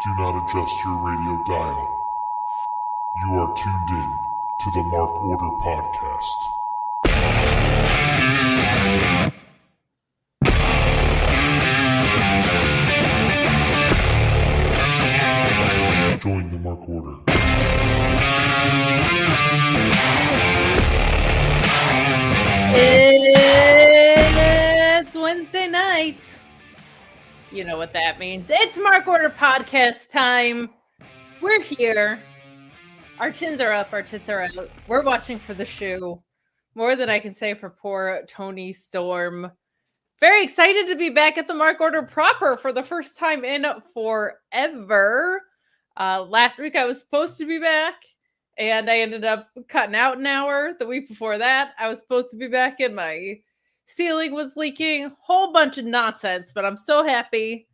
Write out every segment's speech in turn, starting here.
Do not adjust your radio dial. You are tuned in to the Mark Order Podcast. Join the Mark Order. It's Wednesday night. You know what that means. It's Mark Order Podcast time. We're here. Our chins are up, our tits are out. We're watching for the shoe. More than I can say for poor Tony Storm. Very excited to be back at the Mark Order proper for the first time in forever. Last week I was supposed to be back, and I ended up cutting out an hour. The week before that, I was supposed to be back, and my ceiling was leaking. Whole bunch of nonsense, but I'm so happy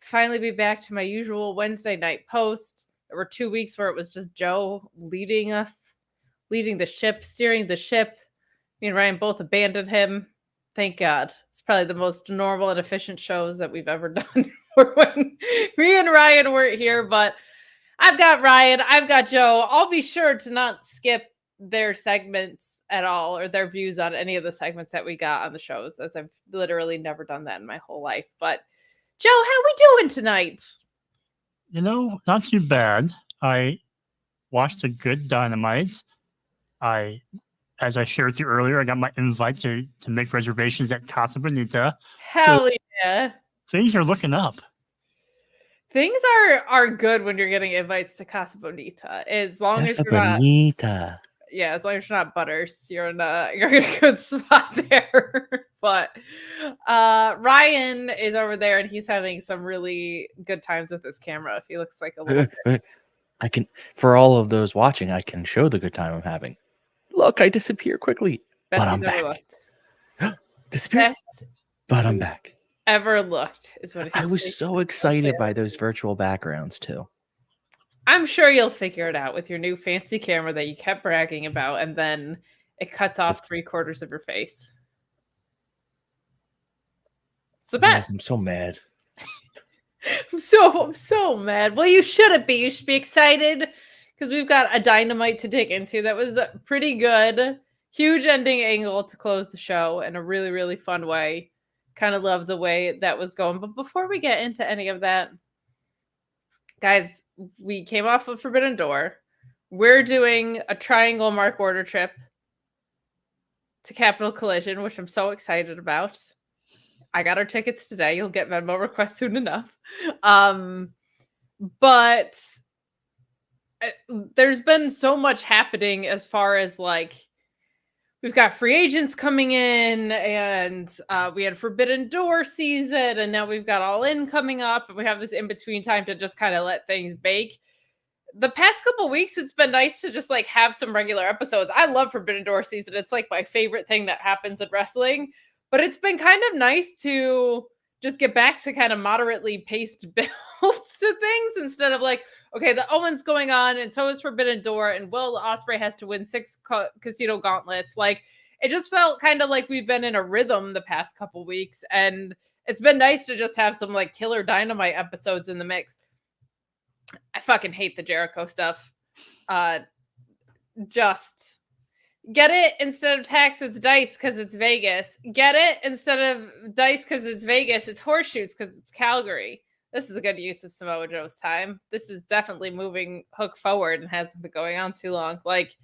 to finally be back to my usual Wednesday night post. There were 2 weeks where it was just Joe leading the ship, steering the ship. Me and Ryan both abandoned him. Thank God. It's probably the most normal and efficient shows that we've ever done when me and Ryan weren't here, but I've got Ryan, I've got Joe. I'll be sure to not skip their segments at all or their views on any of the segments that we got on the shows, as I've literally never done that in my whole life. But Joe, how we doing tonight? You know, not too bad. I watched a good Dynamite. As I shared with you earlier, I got my invite to make reservations at Casa Bonita. Hell yeah. Things are looking up. Things are good when you're getting invites to Casa Bonita. As long as you're not, as long as you're not Butters, you're in a good spot there. But Ryan is over there, and he's having some really good times with his camera. If he looks like a little bit. I can, for all of those watching, I can show the good time I'm having. Look, I disappear quickly, Best but I'm he's ever back. looked. Disappear, Best but I'm back. Ever looked is what I was so excited by those virtual backgrounds too. I'm sure you'll figure it out with your new fancy camera that you kept bragging about, and then it cuts off 3/4 of your face. It's the best. Yes, I'm so mad. I'm so mad. Well, you shouldn't be. You should be excited because we've got a Dynamite to dig into that was pretty good. Huge ending angle to close the show in a really, really fun way. Kind of love the way that was going. But before we get into any of that, guys, we came off of Forbidden Door. We're doing a triangle Mark Order trip to Capital Collision, which I'm so excited about. I got our tickets today. You'll get Venmo requests soon enough. But there's been so much happening as far as like, we've got free agents coming in, and we had Forbidden Door season, and now we've got All In coming up, and we have this in-between time to just kind of let things bake. The past couple weeks, it's been nice to just like have some regular episodes. I love Forbidden Door season. It's like my favorite thing that happens in wrestling, but it's been kind of nice to just get back to kind of moderately paced builds to things instead of like, okay, the Owen's going on, and so is Forbidden Door, and Will Ospreay has to win 6 casino gauntlets. Like, it just felt kind of like we've been in a rhythm the past couple weeks, and it's been nice to just have some like killer Dynamite episodes in the mix. I fucking hate the Jericho stuff. Just get it instead of tax, it's dice because it's Vegas. Get it instead of dice because it's Vegas, it's horseshoes because it's Calgary. This is a good use of Samoa Joe's time. This is definitely moving Hook forward and hasn't been going on too long. Like,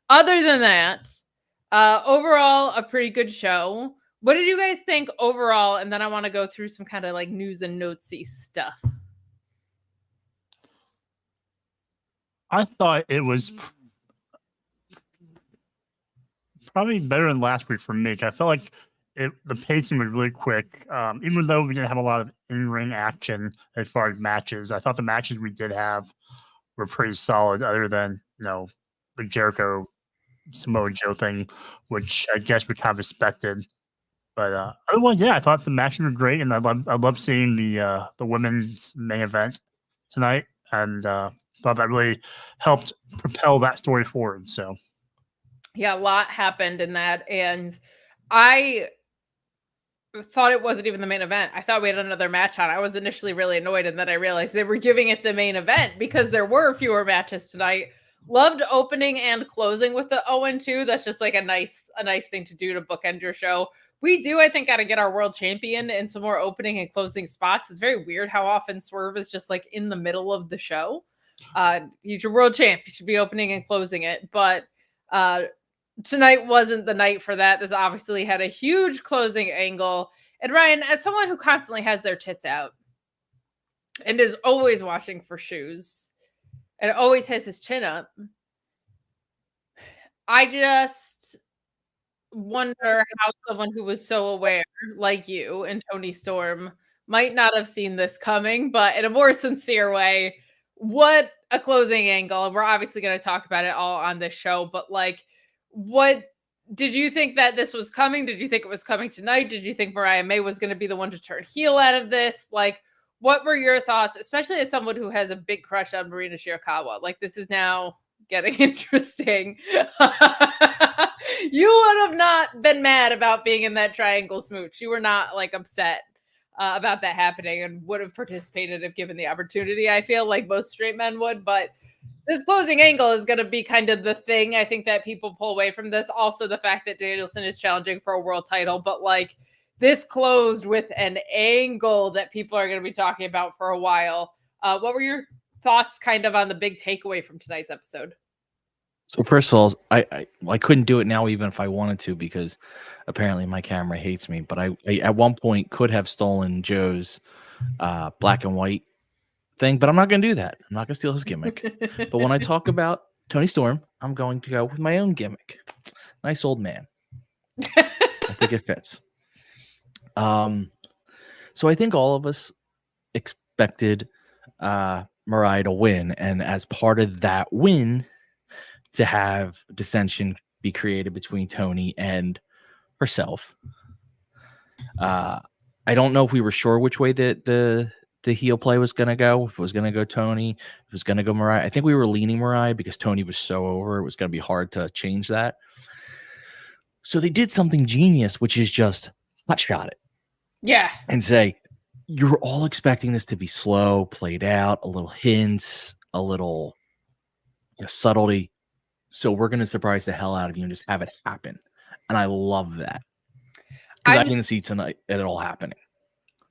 other than that, overall, a pretty good show. What did you guys think overall? And then I want to go through some kind of like news and notesy stuff. I thought it was probably better than last week for me. I felt like the pacing was really quick. Even though we didn't have a lot of in-ring action as far as matches, I thought the matches we did have were pretty solid, other than, the Jericho Samoa Joe thing, which I guess we kind of expected. But otherwise, yeah, I thought the matches were great, and I love seeing the women's main event tonight, and thought that really helped propel that story forward. So, yeah, a lot happened in that, and I thought it wasn't even the main event. I thought we had another match on. I was initially really annoyed, and then I realized they were giving it the main event because there were fewer matches tonight. Loved opening and closing with the 0-2. That's just like a nice thing to do to bookend your show. We do, I think, got to get our world champion in some more opening and closing spots. It's very weird how often Swerve is just like in the middle of the show. He's your world champ. You should be opening and closing it. But tonight wasn't the night for that. This obviously had a huge closing angle. And Ryan, as someone who constantly has their tits out and is always watching for shoes and always has his chin up, I just wonder how someone who was so aware, like you and Tony Storm, might not have seen this coming, but in a more sincere way, what a closing angle. And we're obviously going to talk about it all on this show, but like, what did you think that this was coming? Did you think it was coming tonight? Did you think Mariah May was going to be the one to turn heel out of this? Like, what were your thoughts, especially as someone who has a big crush on Marina Shirakawa? Like, this is now getting interesting. You would have not been mad about being in that triangle smooch. You were not like upset about that happening and would have participated if given the opportunity. I feel like most straight men would, but this closing angle is going to be kind of the thing I think that people pull away from this. Also, the fact that Danielson is challenging for a world title, but like this closed with an angle that people are going to be talking about for a while. What were your thoughts kind of on the big takeaway from tonight's episode? So first of all, I couldn't do it now even if I wanted to because apparently my camera hates me. But I at one point could have stolen Joe's black and white thing, but I'm not going to do that. I'm not going to steal his gimmick. But when I talk about Tony Storm, I'm going to go with my own gimmick. Nice old man. I think it fits. So I think all of us expected Mariah to win, and as part of that win, to have dissension be created between Tony and herself. I don't know if we were sure which way the heel play was going to go. If it was going to go Tony, if it was going to go Mariah. I think we were leaning Mariah because Tony was so over. It was going to be hard to change that. So they did something genius, which is just hotshot it. Yeah. And say, you're all expecting this to be slow, played out, a little hints, a little subtlety. So we're going to surprise the hell out of you and just have it happen. And I love that. Because I didn't see tonight it all happening.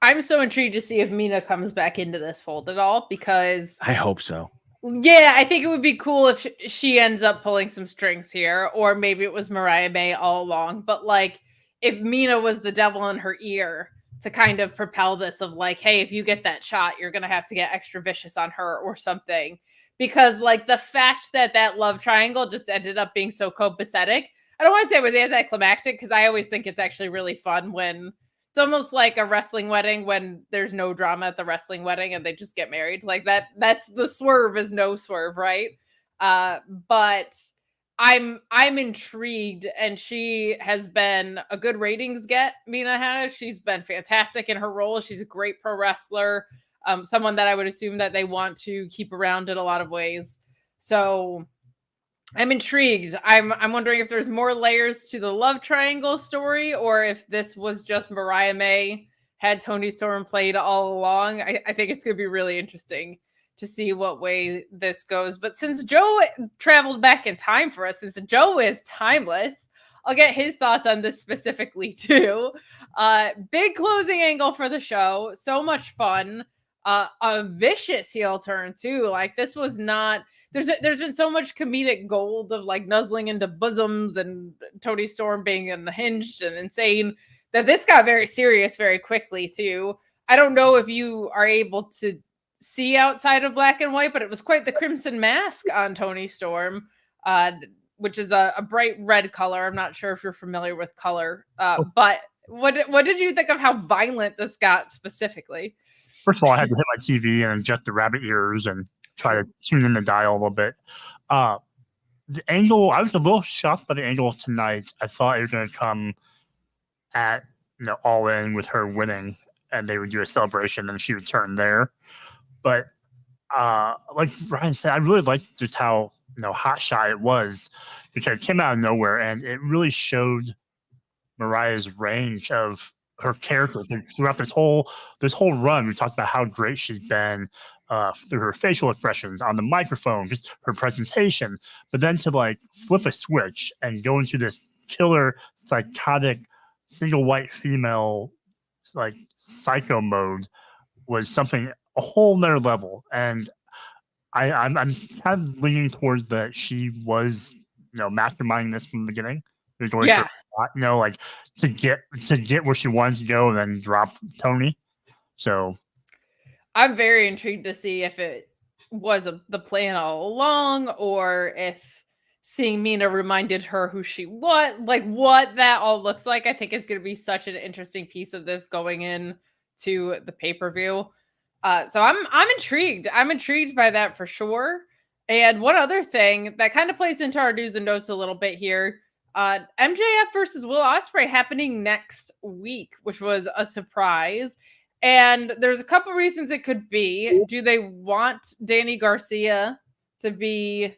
I'm so intrigued to see if Mina comes back into this fold at all, because I hope so. Yeah, I think it would be cool if she ends up pulling some strings here, or maybe it was Mariah May all along. But like, if Mina was the devil in her ear to kind of propel this of like, hey, if you get that shot, you're going to have to get extra vicious on her or something. Because like the fact that love triangle just ended up being so copacetic, I don't want to say it was anticlimactic because I always think it's actually really fun when it's almost like a wrestling wedding when there's no drama at the wrestling wedding and they just get married. Like that's the swerve is no swerve, right? But I'm intrigued, and she has been a good ratings get. Mina has. She's been fantastic in her role. She's a great pro wrestler. Someone that I would assume that they want to keep around in a lot of ways. So I'm intrigued. I'm wondering if there's more layers to the love triangle story, or if this was just Mariah May had Tony Storm played all along. I think it's going to be really interesting to see what way this goes. But since Joe traveled back in time for us, since Joe is timeless, I'll get his thoughts on this specifically too. Big closing angle for the show. So much fun. A vicious heel turn too. Like this was not. There's been so much comedic gold of like nuzzling into bosoms and Tony Storm being unhinged and insane that this got very serious very quickly too. I don't know if you are able to see outside of black and white, but it was quite the crimson mask on Tony Storm, which is a bright red color. I'm not sure if you're familiar with color, but what did you think of how violent this got specifically? First of all, I had to hit my TV and adjust the rabbit ears and try to tune in the dial a little bit. The angle, I was a little shocked by the angle tonight. I thought it was going to come at all in with her winning, and they would do a celebration, and she would turn there. But like Ryan said, I really liked just how hot shot it was, because it came out of nowhere, and it really showed Mariah's range of her character throughout this whole run. We talked about how great she's been through her facial expressions on the microphone, just her presentation. But then to like flip a switch and go into this killer, psychotic, single white female, like psycho mode was something a whole nother level. And I'm kind of leaning towards that she was, masterminding this from the beginning. Going Yeah. for, like to get where she wants to go and then drop Tony. So I'm very intrigued to see if it was the plan all along, or if seeing Mina reminded her who she was, like what that all looks like. I think is going to be such an interesting piece of this going in to the pay-per-view. So I'm intrigued. I'm intrigued by that for sure. And one other thing that kind of plays into our news and notes a little bit here. MJF versus Will Ospreay happening next week, which was a surprise. And there's a couple reasons it could be. Do they want Danny Garcia to be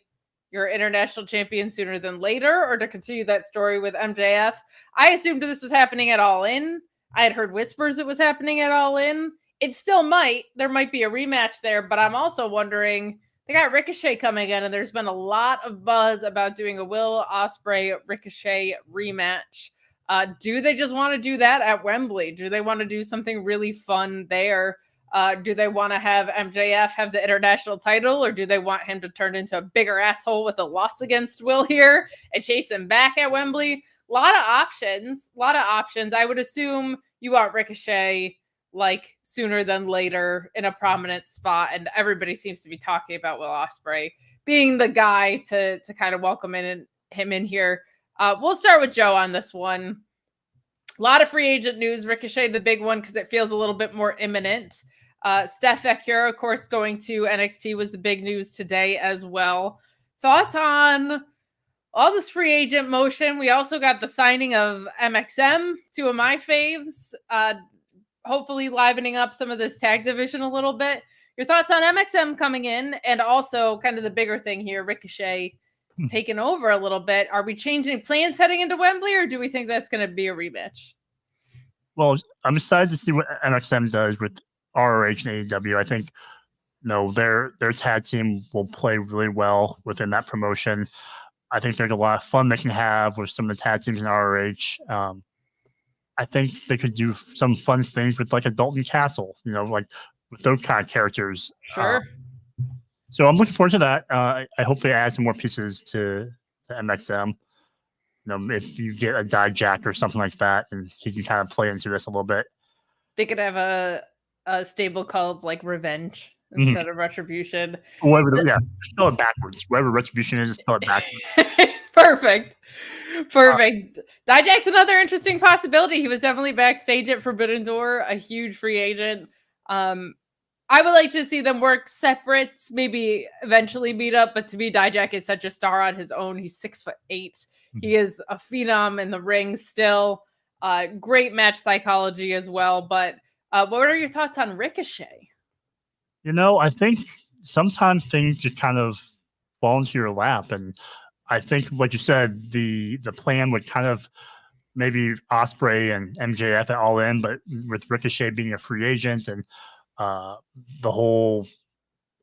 your international champion sooner than later, or to continue that story with MJF? I assumed this was happening at All In. I had heard whispers it was happening at All In. It still might. There might be a rematch there, but I'm also wondering, they got Ricochet coming in, and there's been a lot of buzz about doing a Will Ospreay Ricochet rematch. Do they just want to do that at Wembley? Do they want to do something really fun there? Do they want to have MJF have the international title, or do they want him to turn into a bigger asshole with a loss against Will here and chase him back at Wembley? A lot of options. I would assume you want Ricochet like sooner than later in a prominent spot, and everybody seems to be talking about Will Ospreay being the guy to kind of welcome him in here. We'll start with Joe on this one. A lot of free agent news. Ricochet, the big one, because it feels a little bit more imminent. Steph Ecure, of course, going to NXT was the big news today as well. Thoughts on all this free agent motion? We also got the signing of MXM, two of my faves, hopefully livening up some of this tag division a little bit. Your thoughts on MXM coming in, and also kind of the bigger thing here, Ricochet taking over a little bit. Are we changing plans heading into Wembley, or do we think that's going to be a rematch? Well, I'm excited to see what MXM does with ROH and AEW. I think their tag team will play really well within that promotion. I think there's a lot of fun they can have with some of the tag teams in ROH. I think they could do some fun things with like a Dalton Castle, like with those kind of characters. Sure. So I'm looking forward to that. I hope they add some more pieces to MXM. If you get a Dijak or something like that, and he can kind of play into this a little bit. They could have a stable called like Revenge instead of Retribution. Spell it backwards. Whatever Retribution is, spell it backwards. Perfect. Dijak's another interesting possibility. He was definitely backstage at Forbidden Door, a huge free agent. I would like to see them work separate, maybe eventually meet up. But to me, Dijak is such a star on his own. He's 6'8". He is a phenom in the ring still. Great match psychology as well. But what are your thoughts on Ricochet? I think sometimes things just kind of fall into your lap. And I think, like you said, the plan would kind of maybe Ospreay and MJF at All In, but with Ricochet being a free agent and the whole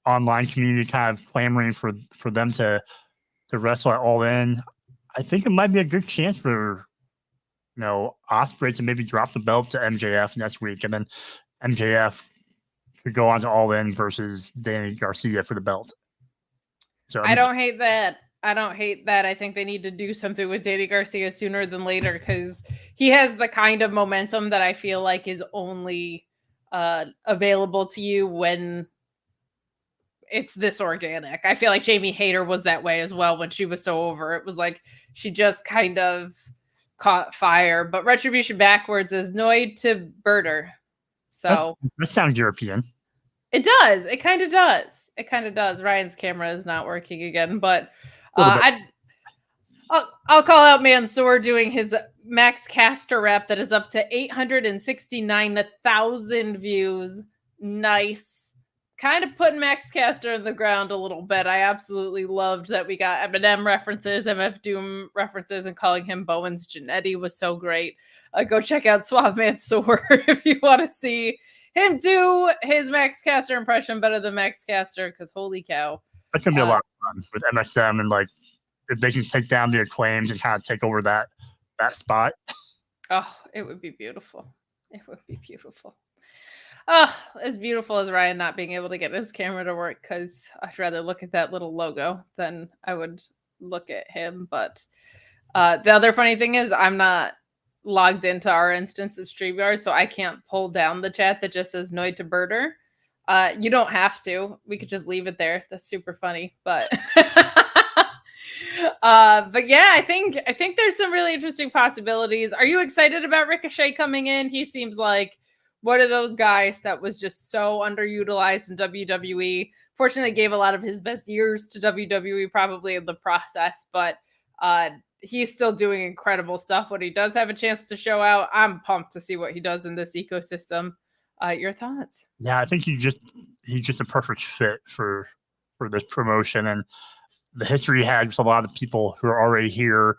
online community kind of clamoring for them to wrestle at All In, I think it might be a good chance for Ospreay to maybe drop the belt to MJF next week, and then MJF could go on to All In versus Danny Garcia for the belt. So I don't hate that. I think they need to do something with Danny Garcia sooner than later, because he has the kind of momentum that I feel like is only available to you when it's this organic. I feel like Jamie Hayter was that way as well when she was so over. It was like she just kind of caught fire. But Retribution backwards is Noid to Birder. So that sounds European. It does. It kind of does. Ryan's camera is not working again, but I'll call out Mansoor doing his Max Caster rep that is up to 869,000 views. Nice. kind of putting Max Caster in the ground a little bit. I absolutely loved that we got Eminem references, MF Doom references, and calling him Bowen's Janetti was so great. Go check out Suave Mansour if you want to see him do his Max Caster impression better than Max Caster, because holy cow. That could be a lot of fun with MSM, and like if they can take down the Acclaims and kind of take over that spot. Oh, it would be beautiful. It would be beautiful. Oh, as beautiful as Ryan not being able to get his camera to work, because I'd rather look at that little logo than I would look at him. But the other funny thing is I'm not logged into our instance of StreamYard, so I can't pull down the chat that just says Noid to Birder. You don't have to. We could just leave it there. That's super funny. But but yeah, I think there's some really interesting possibilities. Are you excited about Ricochet coming in? He seems like one of those guys that was just so underutilized in WWE. Fortunately, gave a lot of his best years to WWE probably in the process, but he's still doing incredible stuff when he does have a chance to show out. I'm pumped to see what he does in this ecosystem. Your thoughts? Yeah, I think he's just a perfect fit for this promotion, and the history he had with a lot of people who are already here.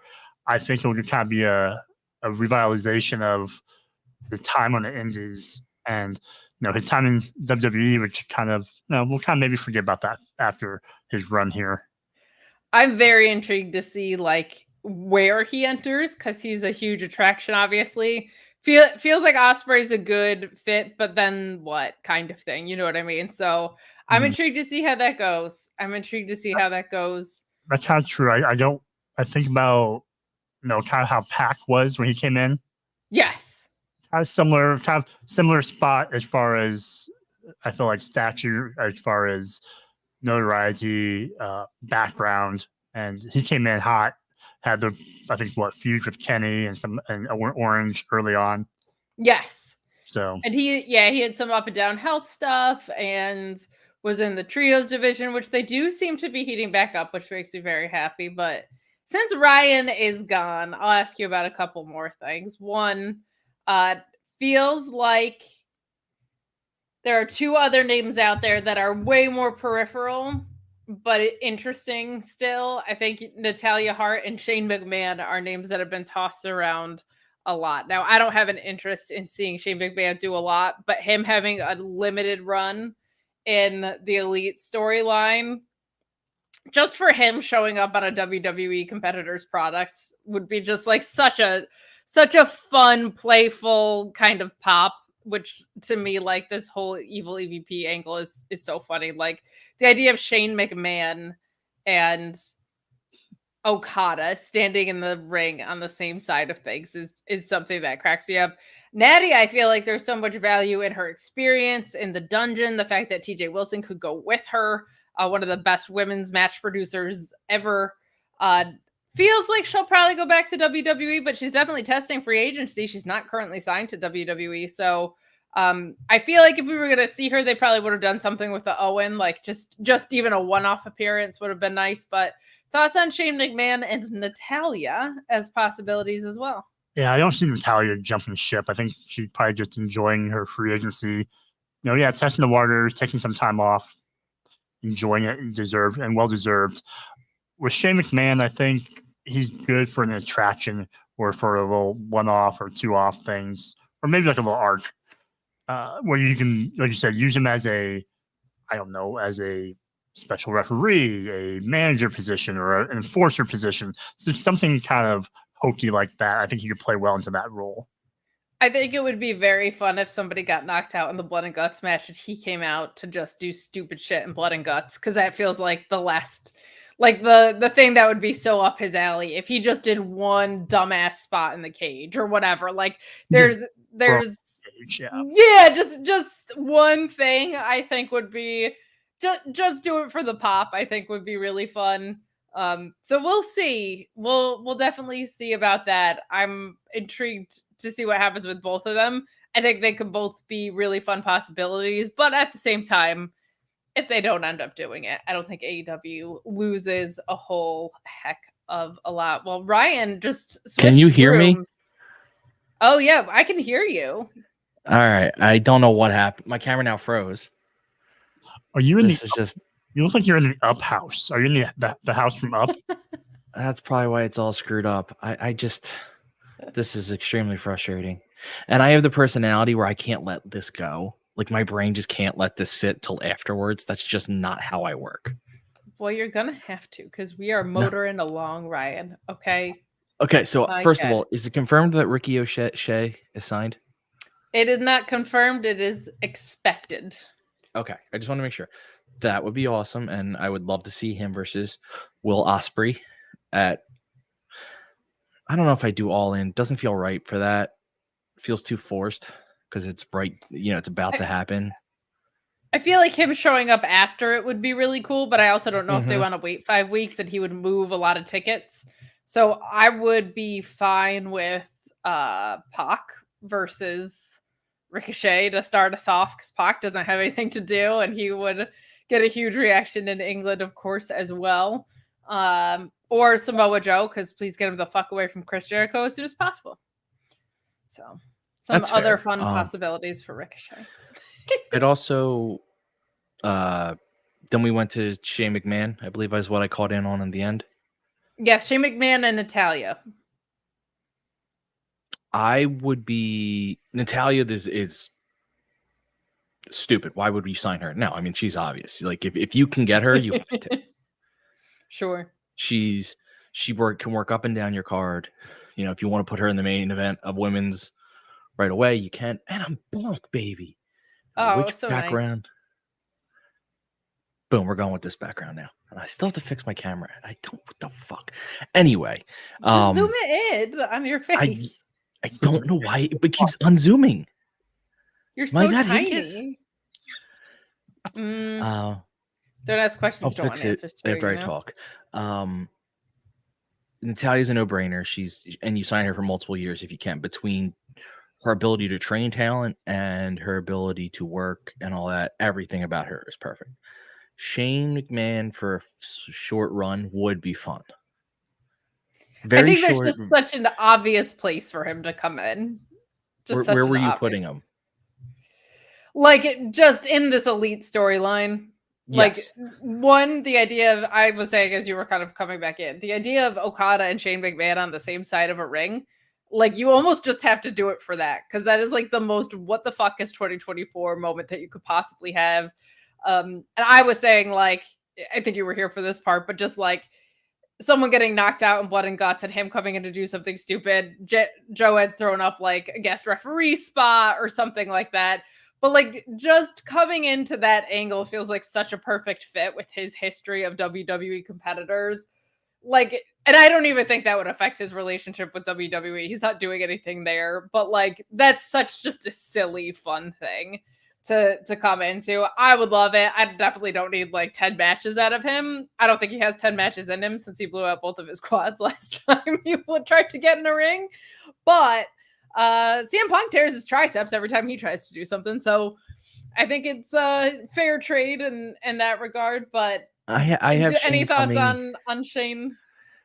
I think it would kind of be a revitalization of the time on the indies, and his time in WWE, which kind of we'll kind of maybe forget about that after his run here. I'm very intrigued to see like where he enters, because he's a huge attraction, obviously. Feels like Ospreay's a good fit, but then what kind of thing? You know what I mean? So I'm intrigued to see how that goes. That's kind of true. I think about kind of how Pac was when he came in. Yes. Kind of similar spot as far as I feel like stature, as far as notoriety, background, and he came in hot. Had the feud with Kenny and Orange early on. Yes. So and he had some up and down health stuff and was in the trios division, which they do seem to be heating back up, which makes me very happy. But since Ryan is gone, I'll ask you about a couple more things. One, feels like there are two other names out there that are way more peripheral, but interesting still. I think Natalya Hart and Shane McMahon are names that have been tossed around a lot. Now, I don't have an interest in seeing Shane McMahon do a lot, but him having a limited run in the Elite storyline, just for him showing up on a WWE competitor's product would be just like such a fun, playful kind of pop, which to me, like this whole evil EVP angle is so funny. Like the idea of Shane McMahon and Okada standing in the ring on the same side of things is something that cracks me up. Natty, I feel like there's so much value in her experience in the dungeon. The fact that TJ Wilson could go with her, one of the best women's match producers ever. Feels like she'll probably go back to WWE, but she's definitely testing free agency. She's not currently signed to WWE. So I feel like if we were going to see her, they probably would have done something with the Owen, like just even a one-off appearance would have been nice. But thoughts on Shane McMahon and Natalya as possibilities as well? Yeah, I don't see Natalya jumping ship. I think she's probably just enjoying her free agency. Testing the waters, taking some time off, enjoying it, and well-deserved. With Shane McMahon, I think he's good for an attraction or for a little one-off or two-off things, or maybe like a little arc where you can, like you said, use him as a special referee, a manager position, or an enforcer position. So something kind of hokey like that. I think he could play well into that role. I think it would be very fun if somebody got knocked out in the Blood and Guts match and he came out to just do stupid shit in Blood and Guts, because that feels like the last, like the thing that would be so up his alley if he just did one dumbass spot in the cage or whatever. Like there's just one thing I think would be just do it for the pop. I think would be really fun. So we'll see. We'll definitely see about that. I'm intrigued to see what happens with both of them. I think they could both be really fun possibilities, but at the same time, if they don't end up doing it, I don't think AEW loses a whole heck of a lot. Well, Ryan just switched Can you hear me? Oh yeah, I can hear you. All right. I don't know what happened. My camera now froze. Are you in This is just You look like you're in the Up house. Are you in the house from Up? that's probably why it's all screwed up. I just this is extremely frustrating. And I have the personality where I can't let this go. Like my brain just can't let this sit till afterwards. That's just not how I work. Well, you're gonna have to because we are motoring along, Ryan. Okay. Okay, so I first of get all, is it confirmed that Ricky O'Shea is signed? It is not confirmed. It is expected. Okay, I just want to make sure. That would be awesome, and I would love to see him versus Will Ospreay at. I don't know if I do All In. Doesn't feel right for that. Feels too forced because it's right. It's about to happen. I feel like him showing up after it would be really cool, but I also don't know if they Mhm. want to wait 5 weeks and he would move a lot of tickets. So I would be fine with Pac versus Ricochet to start us off because Pac doesn't have anything to do and he would get a huge reaction in England, of course, as well. Or Samoa Joe, because please get him the fuck away from Chris Jericho as soon as possible. So some That's other fair. fun possibilities for Ricochet. It also, then we went to Shane McMahon. I believe is what I called in on in the end. Yes, Shane McMahon and Natalya. I would be Natalya. This is stupid. Why would we sign her? No, I mean she's obvious. Like if you can get her, you have to. Sure. She can work up and down your card. If you want to put her in the main event of women's right away, you can. And I'm back, baby. Oh, Which so background? Boom, we're going with this background now. And I still have to fix my camera. I don't. What the fuck? Anyway, nice. Zoom it in on your face. I don't know why it keeps unzooming. You're so tiny. Hideous? Don't ask questions. I'll Don't fix want it answers to, after I talk. Natalya's a no-brainer. And you sign her for multiple years if you can. Between her ability to train talent and her ability to work and all that, everything about her is perfect. Shane McMahon for a short run would be fun. I think there's just such an obvious place for him to come in. Where were you putting him? Like just in this elite storyline. Like Yes. the idea of I was saying as you were kind of coming back in, the idea of Okada and Shane McMahon on the same side of a ring, like you almost just have to do it for that because that is like the most what the fuck is 2024 moment that you could possibly have. And I was saying like I think you were here for this part, but just like someone getting knocked out in blood and guts and him coming in to do something stupid. Joe had thrown up like a guest referee spot or something like that. But like just coming into that angle feels like such a perfect fit with his history of WWE competitors. Like, and I don't even think that would affect his relationship with WWE. He's not doing anything there, but like that's such just a silly, fun thing to come into. I would love it. I definitely don't need like 10 matches out of him. I don't think he has 10 matches in him since he blew out both of his quads last time he tried to get in a ring. But CM Punk tears his triceps every time he tries to do something. So I think it's a fair trade in that regard. But I have any thoughts on Shane?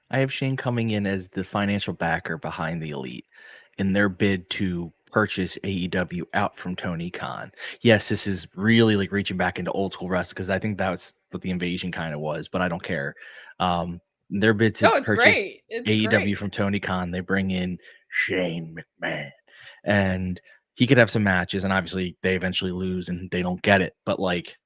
I have Shane coming in as the financial backer behind the Elite in their bid to purchase AEW out from Tony Khan. Yes, this is really like reaching back into old school wrestling because I think that's what the invasion kind of was, but I don't care. Their bid to purchase AEW from Tony Khan, they bring in Shane McMahon, and he could have some matches, and obviously they eventually lose and they don't get it, but like,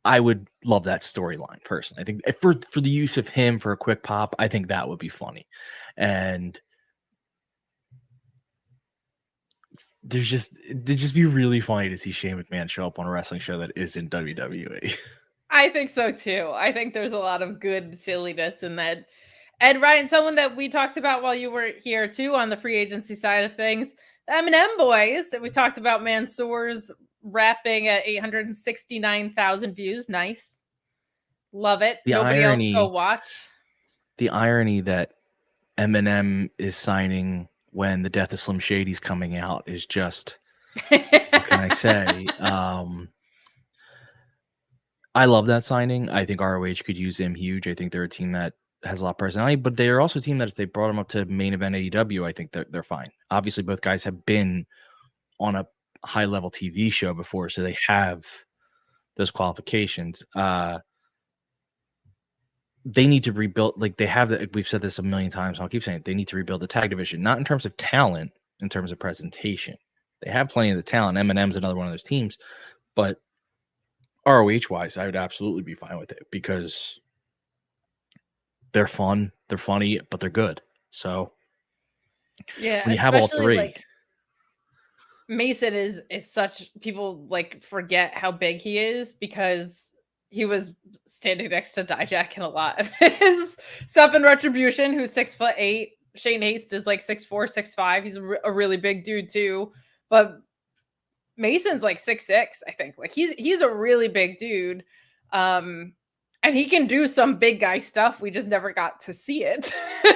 I would love that storyline personally. I think for the use of him for a quick pop, I think that would be funny. And it'd just be really funny to see Shane McMahon show up on a wrestling show that isn't WWE. I think so too. I think there's a lot of good silliness in that. And Ryan, someone that we talked about while you were here too on the free agency side of things, the M&M boys that we talked about. Mansoor's wrapping at 869,000 views. Nice. Love it. Nobody else go watch. The irony that Eminem is signing when the Death of Slim Shady's coming out is just, what can I say? I love that signing. I think ROH could use them huge. I think they're a team that has a lot of personality, but they are also a team that if they brought them up to main event AEW, I think they're fine. Obviously, both guys have been on a high level TV show before, so they have those qualifications. They need to rebuild, like they have that. We've said this a million times. I'll keep saying it. They need to rebuild the tag division, not in terms of talent, in terms of presentation. They have plenty of the talent. Eminem's another one of those teams, but ROH wise, I would absolutely be fine with it because they're fun, they're funny, but they're good. So Yeah, when you have all especially three, like Mason is such, people like forget how big he is because he was standing next to Dijak in a lot of his stuff in Retribution, who's 6'8". Shane Haste is like 6'4", 6'5". He's a really big dude too, but Mason's like 6'6", I think. Like he's a really big dude. And he can do some big guy stuff. We just never got to see it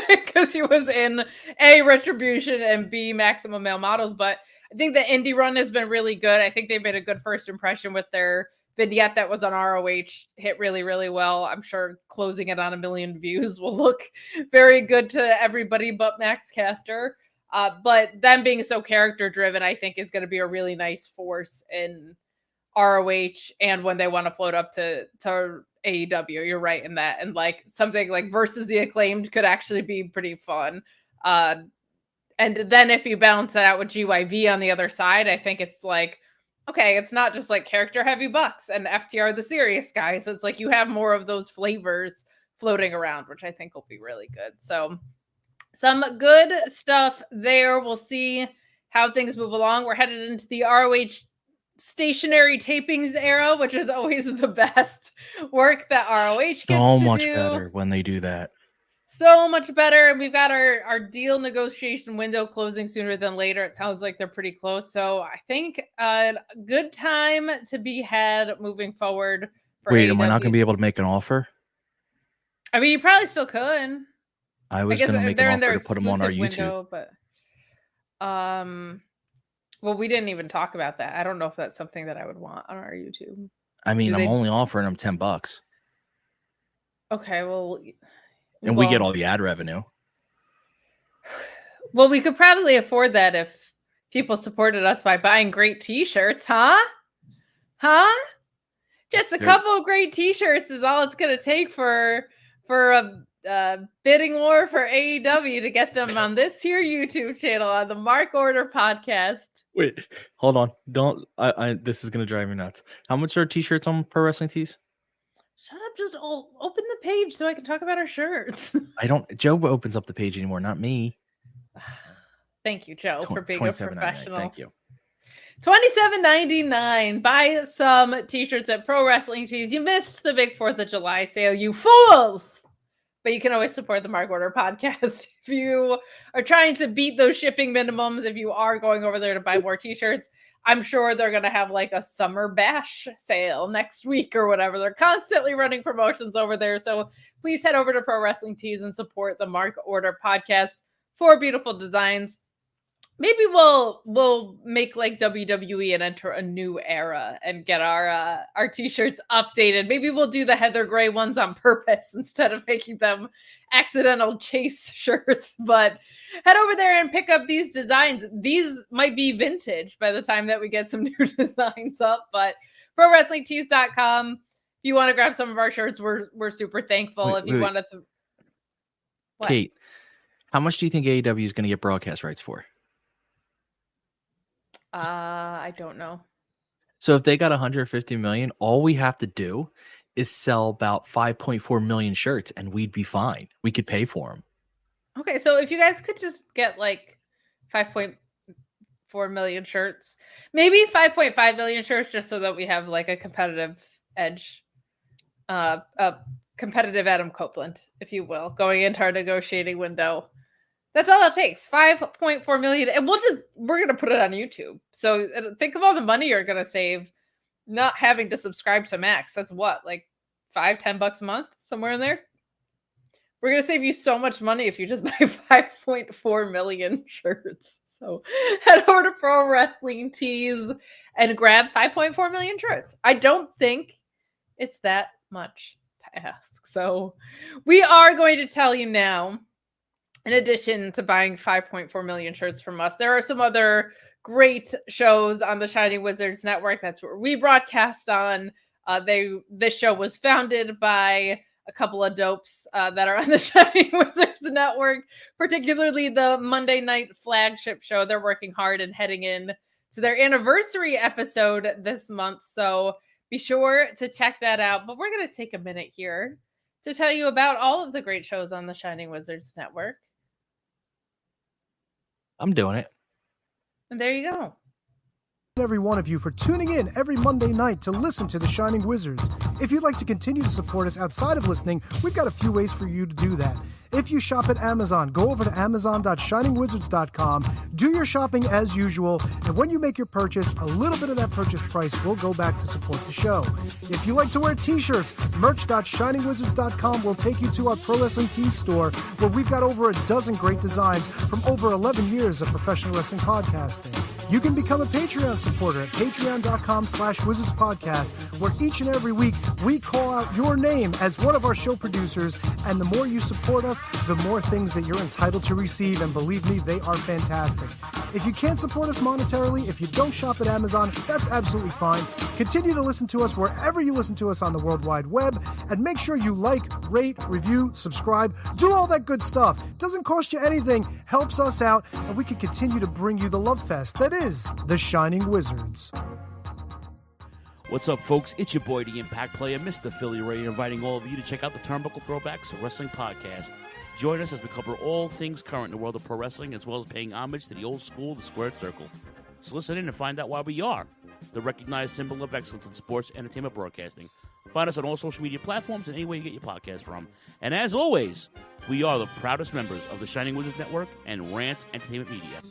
because he was in A, Retribution, and B, Maximum Male Models. But I think the indie run has been really good. I think they made a good first impression with their vignette that was on ROH. Hit really, really well. I'm sure closing it on 1 million views will look very good to everybody but Max Caster. But them being so character driven, I think is going to be a really nice force in ROH and when they want to float up to AEW. You're right in that. And like something like versus the Acclaimed could actually be pretty fun. And then if you balance that out with GYV on the other side, I think it's like, okay, it's not just like character heavy Bucks and FTR the serious guys. It's like you have more of those flavors floating around, which I think will be really good. So some good stuff there. We'll see how things move along. We're headed into the ROH stationary tapings era, which is always the best work that ROH gets so to much do. better when they do that. So much better. And we've got our deal negotiation window closing sooner than later. It sounds like they're pretty close. So I think a good time to be had moving forward. Wait, am I not going to be able to make an offer? I mean, you probably still could. I was going to make an offer to put them on our YouTube. Window, but well, we didn't even talk about that. I don't know if that's something that I would want on our YouTube. I mean, I'm only offering them $10. Okay, well, and we get all the ad revenue. Well, we could probably afford that if people supported us by buying great T-shirts, huh? Just a couple of great T-shirts is all it's going to take for a bidding war for AEW to get them on this here YouTube channel on the Mark Order podcast. Wait, hold on. Don't this is going to drive me nuts. How much are T-shirts on Pro Wrestling Tees? Shut up, just open the page so I can talk about our shirts. Joe opens up the page anymore, not me. Thank you, Joe, for being a professional. Thank you. $27.99. Buy some T-shirts at Pro Wrestling Tees. You missed the big 4th of July sale, you fools! But you can always support the Mark Order podcast if you are trying to beat those shipping minimums. If you are going over there to buy more T-shirts, I'm sure they're going to have like a summer bash sale next week or whatever. They're constantly running promotions over there. So please head over to Pro Wrestling Tees and support the Mark Order podcast for beautiful designs. Maybe we'll make like WWE and enter a new era and get our T-shirts updated. Maybe we'll do the Heather Gray ones on purpose instead of making them accidental chase shirts. But head over there and pick up these designs. These might be vintage by the time that we get some new designs up. But ProWrestlingTees.com. If you want to grab some of our shirts, we're super thankful. If you want to, Kate, how much do you think AEW is going to get broadcast rights for? I don't know. So if they got 150 million, all we have to do is sell about 5.4 million shirts and we'd be fine. We could pay for them. Okay, so if you guys could just get like 5.4 million shirts, maybe 5.5 million shirts, just so that we have like a competitive edge, a competitive Adam Copeland, if you will, going into our negotiating window. That's all it takes. 5.4 million. And we're going to put it on YouTube. So think of all the money you're going to save not having to subscribe to Max. That's what, like $5-10 a month, somewhere in there. We're going to save you so much money if you just buy 5.4 million shirts. So head over to Pro Wrestling Tees and grab 5.4 million shirts. I don't think it's that much to ask. So we are going to tell you now, in addition to buying 5.4 million shirts from us, there are some other great shows on the Shining Wizards Network. That's where we broadcast on. This show was founded by a couple of dopes that are on the Shining Wizards Network, particularly the Monday night flagship show. They're working hard and heading in to their anniversary episode this month. So be sure to check that out. But we're going to take a minute here to tell you about all of the great shows on the Shining Wizards Network. I'm doing it. And there you go. Every one of you for tuning in every Monday night to listen to The Shining Wizards. If you'd like to continue to support us outside of listening, we've got a few ways for you to do that. If you shop at Amazon, go over to amazon.shiningwizards.com, do your shopping as usual, and when you make your purchase, a little bit of that purchase price will go back to support the show. If you like to wear t-shirts, merch.shiningwizards.com will take you to our Pro Wrestling Tees store, where we've got over a dozen great designs from over 11 years of professional wrestling podcasting. You can become a Patreon supporter at patreon.com/wizardspodcast, where each and every week we call out your name as one of our show producers, and the more you support us, the more things that you're entitled to receive, and believe me, they are fantastic. If you can't support us monetarily, if you don't shop at Amazon, that's absolutely fine. Continue to listen to us wherever you listen to us on the World Wide Web, and make sure you like, rate, review, subscribe, do all that good stuff. Doesn't cost you anything, helps us out, and we can continue to bring you the love fest that is The Shining Wizards. What's up, folks? It's your boy, the Impact Player, Mr. Philly Ray, inviting all of you to check out the Turnbuckle Throwbacks Wrestling Podcast. Join us as we cover all things current in the world of pro wrestling, as well as paying homage to the old school, the Squared Circle. So listen in and find out why we are the recognized symbol of excellence in sports entertainment broadcasting. Find us on all social media platforms and anywhere you get your podcast from. And as always, we are the proudest members of the Shining Wizards Network and Rant Entertainment Media.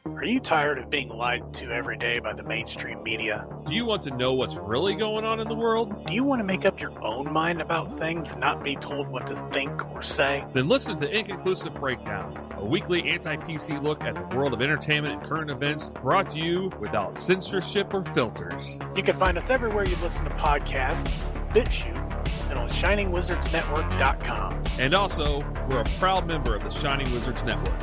Are you tired of being lied to every day by the mainstream media? Do you want to know what's really going on in the world? Do you want to make up your own mind about things and not be told what to think or say? Then listen to Inconclusive Breakdown, a weekly anti-PC look at the world of entertainment and current events, brought to you without censorship or filters. You can find us everywhere you listen to podcasts, BitChute, and on ShiningWizardsNetwork.com. And also, we're a proud member of the Shining Wizards Network.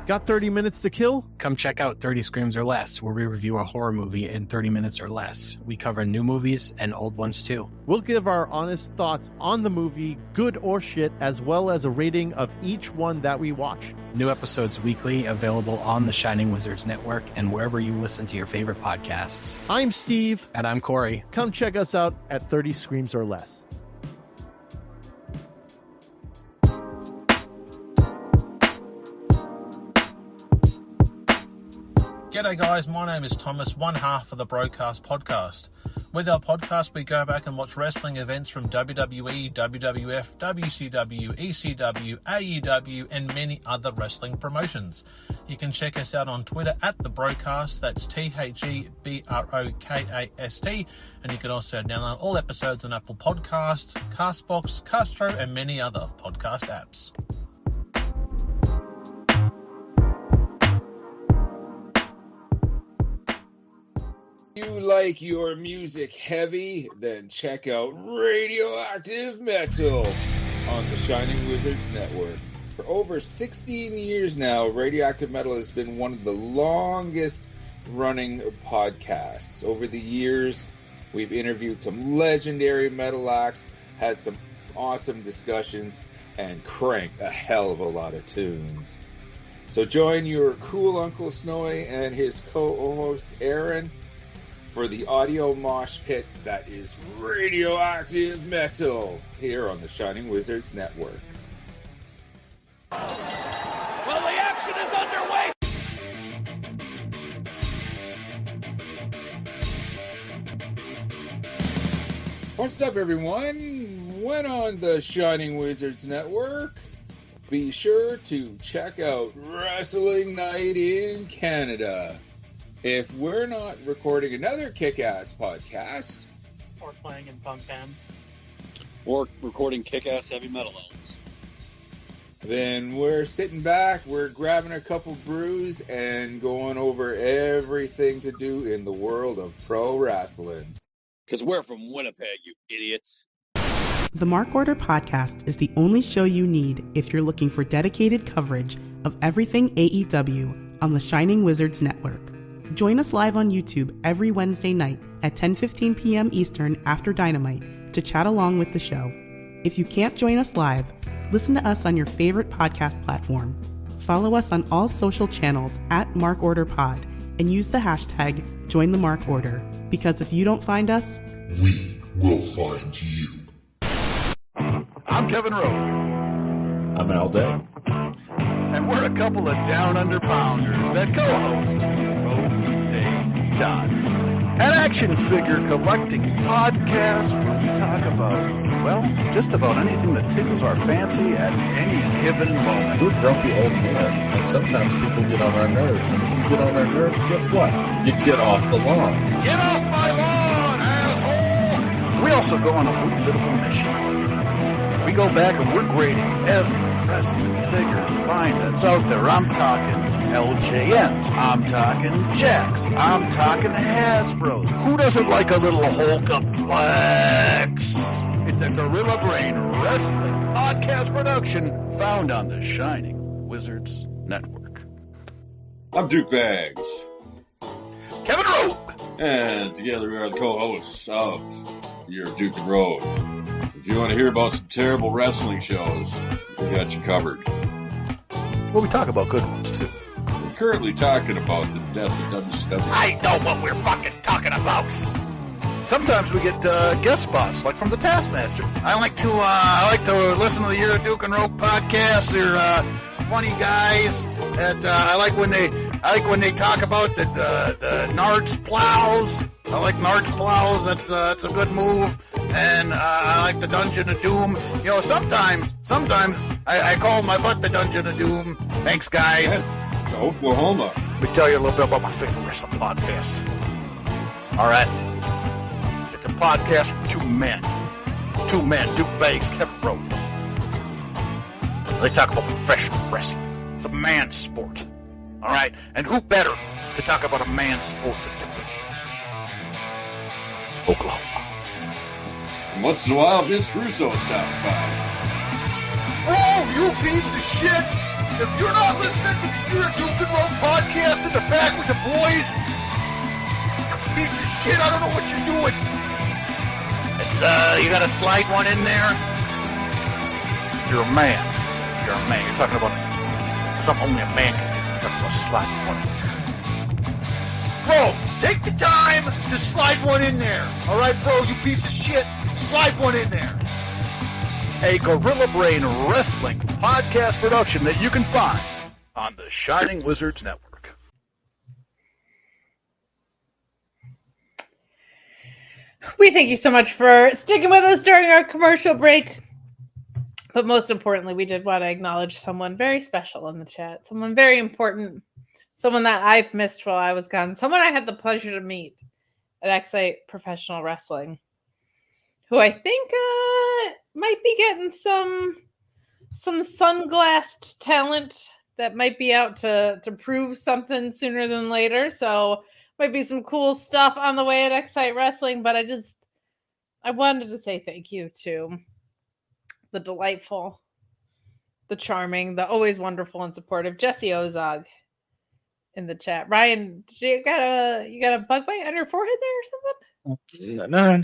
Got 30 minutes to kill? Come check out 30 Screams or Less, where we review a horror movie in 30 minutes or less. We cover new movies and old ones too. We'll give our honest thoughts on the movie, good or shit, as well as a rating of each one that we watch. New episodes weekly, available on the Shining Wizards Network and wherever you listen to your favorite podcasts. I'm Steve. And I'm Corey. Come check us out at 30 Screams or Less. G'day guys, my name is Thomas, one half of the Broadcast Podcast. With our podcast, we go back and watch wrestling events from WWE, WWF, WCW, ECW, AEW, and many other wrestling promotions. You can check us out on Twitter at The Broadcast, that's TheBrokast, and you can also download all episodes on Apple Podcasts, Castbox, Castro, and many other podcast apps. You like your music heavy? Then check out Radioactive Metal on the Shining Wizards Network. For over 16 years now, Radioactive Metal has been one of the longest running podcasts. Over the years, we've interviewed some legendary metal acts, had some awesome discussions, and cranked a hell of a lot of tunes. So join your cool Uncle Snowy and his co-host Aaron for the audio mosh pit that is Radioactive Metal here on the Shining Wizards Network. Well, the action is underway! What's up, everyone? When on the Shining Wizards Network, be sure to check out Wrestling Night in Canada. If we're not recording another kick-ass podcast, Or playing in punk bands. Or recording kick-ass heavy metal albums, then we're sitting back, we're grabbing a couple brews, and going over everything to do in the world of pro wrestling. because we're from Winnipeg, you idiots. The Mark Order Podcast is the only show you need if you're looking for dedicated coverage of everything AEW on the Shining Wizards Network. Join us live on YouTube every Wednesday night at 10:15 p.m. Eastern after Dynamite to chat along with the show. If you can't join us live, listen to us on your favorite podcast platform. Follow us on all social channels at MarkOrderPod and use the hashtag #JoinTheMarkOrder, because if you don't find us, we will find you. I'm Kevin Rowe. I'm Al Day. And we're a couple of down under pounders that co-host Rogue Day Dots, an action figure collecting podcast where we talk about, well, just about anything that tickles our fancy at any given moment. We're grumpy old men, and sometimes people get on our nerves. And when you get on our nerves, guess what? You get off the lawn. Get off my lawn, asshole! We also go on a little bit of a mission. We go back and we're grading every wrestling figure line that's out there. I'm talking LJNs. I'm talking Jacks. I'm talking Hasbros. Who doesn't like a little Hulkaplex? It's a Gorilla Brain Wrestling podcast production found on the Shining Wizards Network. I'm Duke Bags. Kevin Rowe. And together we are the co-hosts of Your Duke and Road. If you want to hear about some terrible wrestling shows, we got you covered. Well, we talk about good ones, too. We're currently talking about the death of WCW. I know what we're fucking talking about. Sometimes we get guest spots, like from the Taskmaster. I like to listen to the Your Duke and Rope podcast. They're funny guys. I like when they talk about the Nards plows. I like Nards plows. That's a good move. And I like the Dungeon of Doom. You know, sometimes I call my butt the Dungeon of Doom. Thanks, guys. Yeah, Oklahoma. Let me tell you a little bit about my favorite wrestling podcast. All right. It's a podcast with two men, Duke Bags, Kevin Rowe. They talk about professional wrestling. It's a man's sport. All right? And who better to talk about a man's sport than Duke? Oklahoma. And once in a while, Vince Russo stops by. Oh, you piece of shit! If you're not listening to the Your Duke and Rope podcast in the back with the boys, you piece of shit, I don't know what you're doing. It's, you gotta slide one in there. If you're a man, you're talking about something only a man can do. You're talking about sliding one in there. Bro, take the time to slide one in there. All right, bro, you piece of shit. Slide one in there. A Gorilla Brain Wrestling podcast production that you can find on the Shining Wizards Network. We thank you so much for sticking with us during our commercial break. But most importantly, we did want to acknowledge someone very special in the chat. Someone very important. Someone that I've missed while I was gone. Someone I had the pleasure to meet at Excite Professional Wrestling, who I think might be getting some sunglassed talent that might be out to prove something sooner than later. So might be some cool stuff on the way at Excite Wrestling. But I wanted to say thank you to the delightful, the charming, the always wonderful and supportive Jesse Ozog in the chat. Ryan, you got a bug bite on your forehead there or something? No,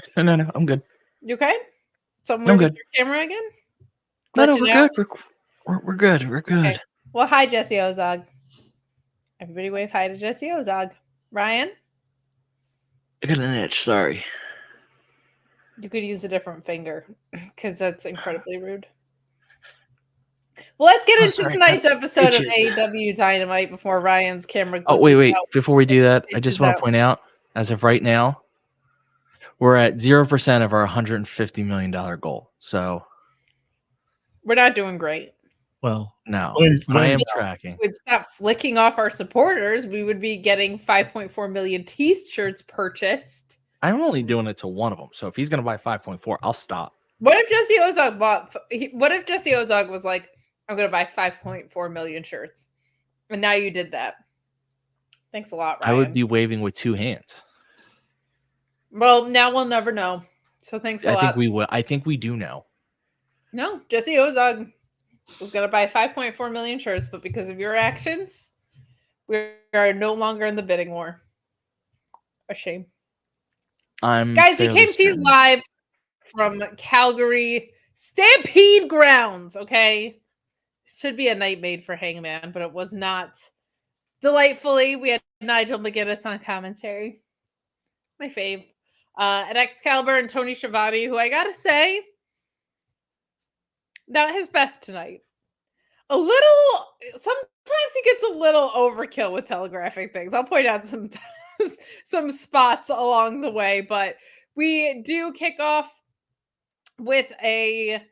I'm good. You okay? Someone I'm with good. your camera again? No, we're good. We're good. We're good. Okay. Well, hi, Jesse Ozog. Everybody wave hi to Jesse Ozog. Ryan? I got an itch. Sorry. You could use a different finger because that's incredibly rude. Well, let's get into tonight's episode of AEW Dynamite before Ryan's camera. Oh, wait. Out. Before we do that, I just want to point out, as of right now, we're at 0% of our $150 million goal. So we're not doing great. Well, no, I am tracking. If we'd stop flicking off our supporters, we would be getting 5.4 million T-shirts purchased. I'm only doing it to one of them. So if he's going to buy 5.4, I'll stop. What if Jesse Ozog what if Jesse Ozog was like, I'm going to buy 5.4 million shirts? And now you did that. Thanks a lot, Ryan. I would be waving with two hands. Well, now we'll never know. So thanks a lot. I think we will. I think we do know. No, Jesse Ozog was going to buy 5.4 million shirts, but because of your actions, we are no longer in the bidding war. A shame. Guys, we came to you live from Calgary Stampede Grounds, okay? Should be a night made for Hangman, but it was not. Delightfully, we had Nigel McGuinness on commentary. My fave. And Excalibur and Tony Schiavone, who I gotta say, not his best tonight. Sometimes he gets a little overkill with telegraphing things. I'll point out some spots along the way, but we do kick off with a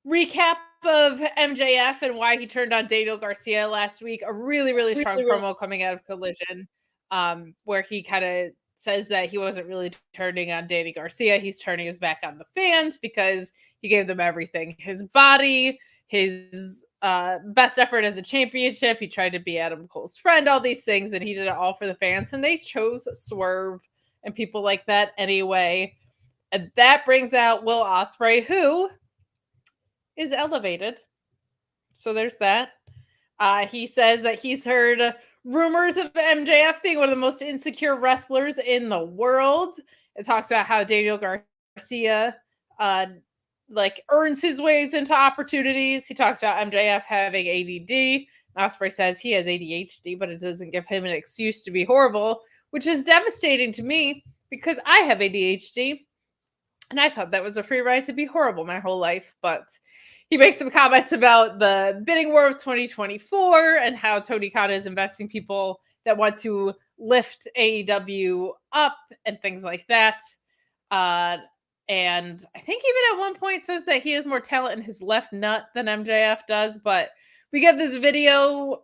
recap of MJF and why he turned on Daniel Garcia last week. A really, really strong promo coming out of Collision, where he kind of says that he wasn't really turning on Danny Garcia. He's turning his back on the fans because he gave them everything. His body, his best effort as a championship. He tried to be Adam Cole's friend, all these things, and he did it all for the fans. And they chose Swerve and people like that anyway. And that brings out Will Ospreay, who is elevated. So there's that. He says that he's heard rumors of MJF being one of the most insecure wrestlers in the world. It talks about how Daniel Garcia earns his ways into opportunities. He talks about MJF having ADD. Ospreay says he has ADHD, but it doesn't give him an excuse to be horrible, which is devastating to me because I have ADHD. And I thought that was a free ride to be horrible my whole life. But he makes some comments about the bidding war of 2024 and how Tony Khan is investing people that want to lift AEW up and things like that. And I think even at one point says that he has more talent in his left nut than MJF does. But we get this video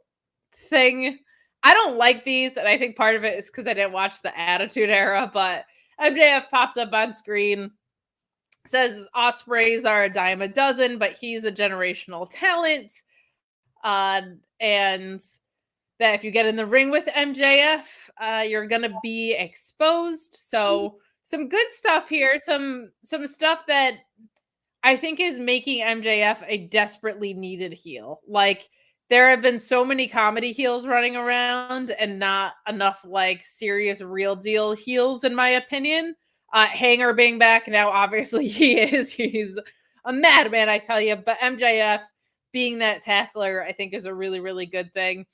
thing. I don't like these. And I think part of it is because I didn't watch the Attitude Era. But MJF pops up on screen. Says Ospreys are a dime a dozen, but he's a generational talent. And that if you get in the ring with MJF, you're going to be exposed. So some good stuff here. Some stuff that I think is making MJF a desperately needed heel. Like, there have been so many comedy heels running around and not enough serious real deal heels, in my opinion. Hanger being back now, obviously he's a madman, I tell you. But MJF being that tackler, I think, is a really, really good thing.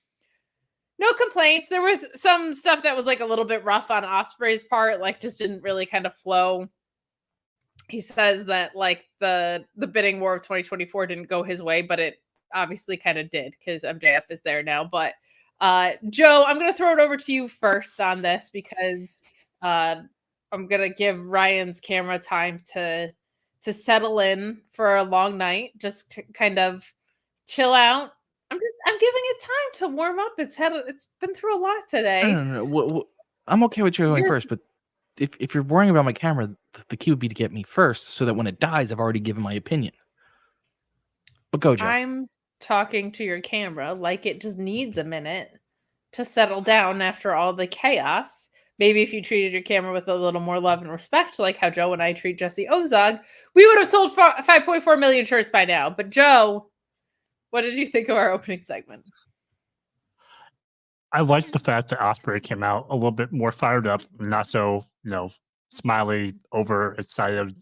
No complaints. There was some stuff that was a little bit rough on Ospreay's part, just didn't really kind of flow. He says that the bidding war of 2024 didn't go his way, but it obviously kind of did because MJF is there now. But Joe, I'm going to throw it over to you first on this because I'm going to give Ryan's camera time to settle in for a long night, just to kind of chill out. I'm giving it time to warm up. It's been through a lot today. No. I'm okay with you going first, but if you're worrying about my camera, the key would be to get me first so that when it dies, I've already given my opinion. But go, Joe. I'm talking to your camera like it just needs a minute to settle down after all the chaos. Maybe if you treated your camera with a little more love and respect, like how Joe and I treat Jesse Ozog, we would have sold 5.4 million shirts by now. But Joe, what did you think of our opening segment? I like the fact that Ospreay came out a little bit more fired up, not so, smiley, overexcited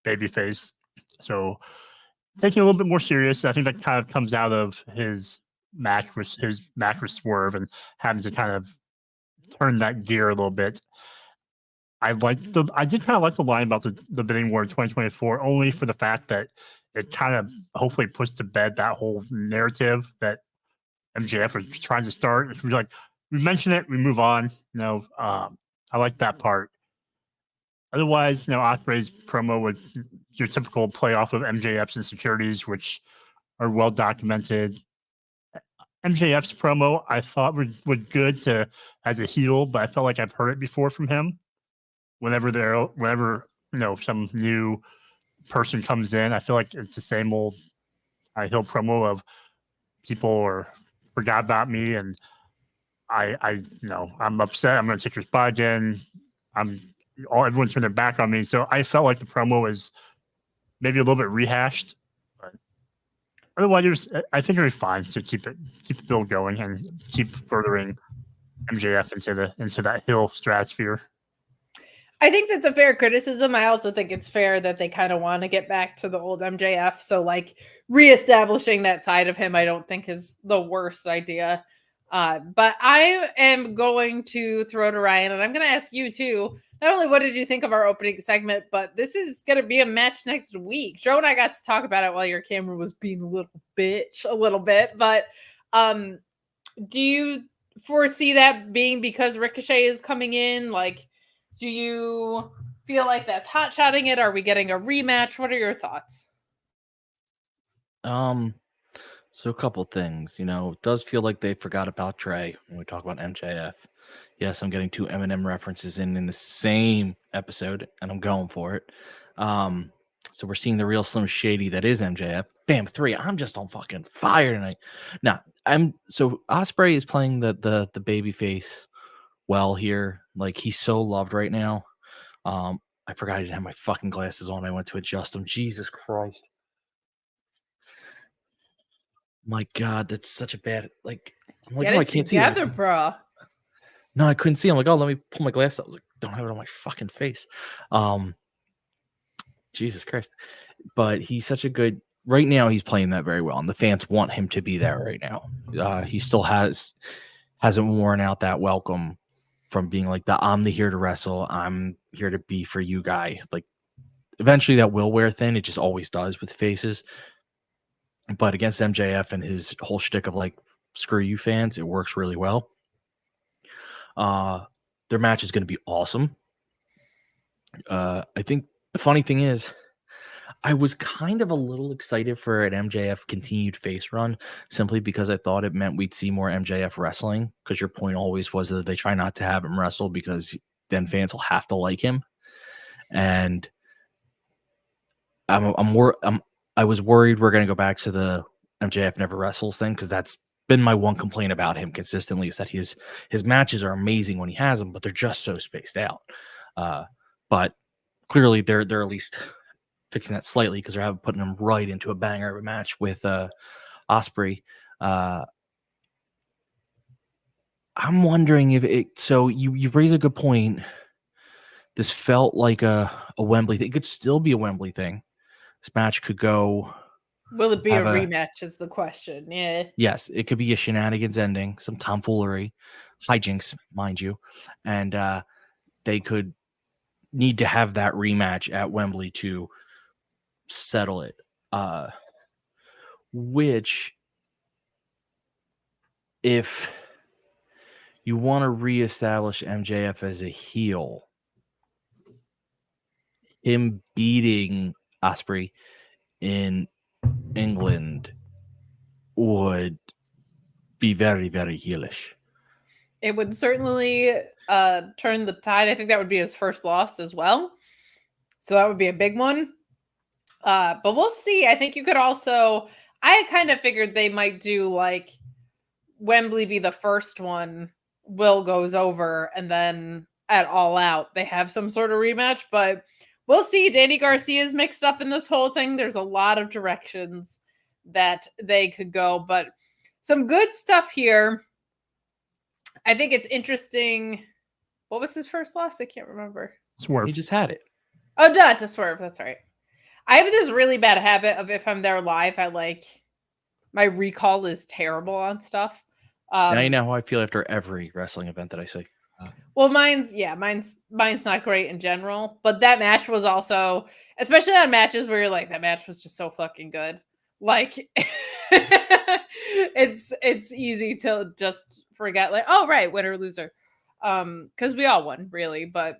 babyface. So taking a little bit more serious. I think that kind of comes out of his match with Swerve and having to kind of turn that gear a little bit. I did kind of like the line about the bidding war in 2024, only for the fact that it kind of hopefully puts to bed that whole narrative that MJF was trying to start. If we mention it, we move on. I like that part. Otherwise, Ospreay's promo with your typical playoff of MJF's insecurities, which are well documented. MJF's promo, I thought was good as a heel, but I felt like I've heard it before from him. Whenever some new person comes in, I feel like it's the same old heel promo of people forgot about me and I'm upset. I'm going to take your spot again. Everyone's turned their back on me. So I felt like the promo was maybe a little bit rehashed. But Otherwise, I think it'll be fine to keep the build going and keep furthering MJF into that hill stratosphere. I think that's a fair criticism. I also think it's fair that they kind of want to get back to the old MJF. So, like, reestablishing that side of him, I don't think is the worst idea. But I am going to throw to Ryan, and I'm going to ask you too. Not only what did you think of our opening segment, but this is going to be a match next week. Joe and I got to talk about it while your camera was being a little bitch a little bit. But do you foresee that being because Ricochet is coming in? Like, do you feel like that's hot-shotting it? Are we getting a rematch? What are your thoughts? So a couple things, it does feel like they forgot about Dre when we talk about MJF. Yes, I'm getting 2 Eminem references in the same episode, and I'm going for it. So we're seeing the real Slim Shady that is MJF. Bam, 3. I'm just on fucking fire tonight. Now, so Ospreay is playing the baby face well here. Like, he's so loved right now. I forgot I didn't have my fucking glasses on. I went to adjust them. Jesus Christ. My God, that's such a bad, like, I'm like, Get oh, it I can't together, see them. bro. No, I couldn't see. I'm like, oh, let me pull my glass up. I was like, don't have it on my fucking face. Jesus Christ. But he's such a good, right now he's playing that very well, and the fans want him to be there right now. He still hasn't worn out that welcome from being like I'm here to wrestle, I'm here to be for you guy. Like, eventually that will wear thin. It just always does with faces. But against MJF and his whole shtick of like, screw you fans, it works really well. Their match is going to be awesome. I think the funny thing is, I was kind of a little excited for an MJF continued face run, simply because I thought it meant we'd see more MJF wrestling, because your point always was that they try not to have him wrestle because then fans will have to like him. And I was worried we're going to go back to the MJF never wrestles thing, because that's been my one complaint about him consistently, is that his matches are amazing when he has them, but they're just so spaced out. But clearly they're at least fixing that slightly, because they're putting him right into a banger of a match with Ospreay. I'm wondering if it. So you raise a good point. This felt like a Wembley thing. It could still be a Wembley thing. This match could go. Will it be a rematch is the question. Yeah. Yes, it could be a shenanigans ending, some tomfoolery, hijinks, mind you. And they could need to have that rematch at Wembley to settle it. Which, if you want to reestablish MJF as a heel, him beating Ospreay in England would be very, very heelish. It would certainly turn the tide. I think that would be his first loss as well. So that would be a big one. But we'll see. I think you could also, I kind of figured they might do like Wembley be the first one, Will goes over, and then at All Out they have some sort of rematch. But we'll see. Danny Garcia is mixed up in this whole thing. There's a lot of directions that they could go, but some good stuff here. I think it's interesting. What was his first loss? I can't remember. Swerve. He just had it. Oh, duh, to Swerve. That's right. I have this really bad habit of, if I'm there live, my recall is terrible on stuff. Now you know how I feel after every wrestling event that I see. Well, mine's not great in general, but that match was also, especially on matches where you're like, that match was just so fucking good. Like, it's easy to just forget, like, oh right, winner loser, because we all won really. But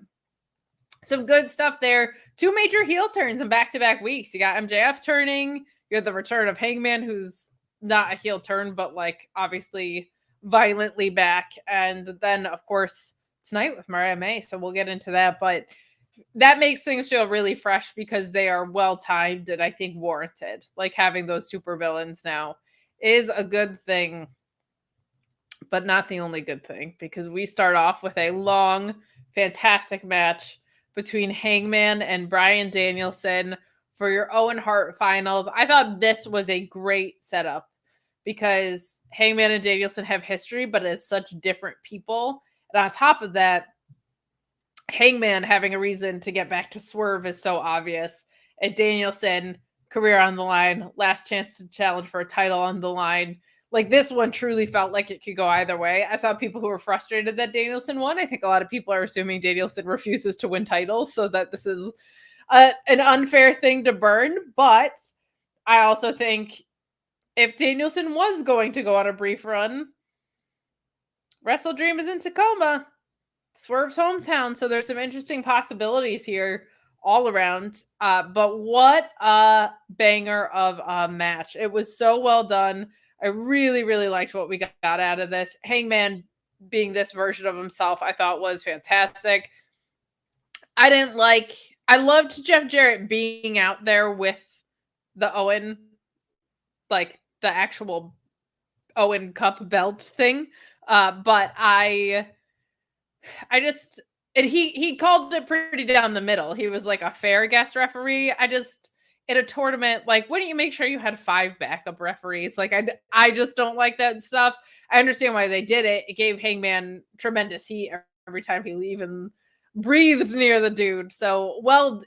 some good stuff there. 2 major heel turns in back-to-back weeks. You got MJF turning. You had the return of Hangman, who's not a heel turn, but like obviously violently back. And then of course tonight with Mariah May. So we'll get into that, but that makes things feel really fresh because they are well timed and I think warranted. Like, having those super villains now is a good thing, but not the only good thing, because we start off with a long, fantastic match between Hangman and Bryan Danielson for your Owen Hart finals. I thought this was a great setup because Hangman and Danielson have history, but as such different people. And on top of that, Hangman having a reason to get back to Swerve is so obvious. And Danielson, career on the line, last chance to challenge for a title on the line. Like, this one truly felt like it could go either way. I saw people who were frustrated that Danielson won. I think a lot of people are assuming Danielson refuses to win titles, so that this is an unfair thing to burn. But I also think if Danielson was going to go on a brief run, Wrestle Dream is in Tacoma, Swerve's hometown, so there's some interesting possibilities here all around. But what a banger of a match. It was so well done. I really, really liked what we got out of this. Hangman being this version of himself, I thought was fantastic. I loved Jeff Jarrett being out there with the Owen, like the actual Owen Cup belt thing. But he called it pretty down the middle. He was like a fair guest referee. In a tournament, like, wouldn't you make sure you had 5 backup referees? Like, I just don't like that stuff. I understand why they did it. It gave Hangman tremendous heat every time he even breathed near the dude. So,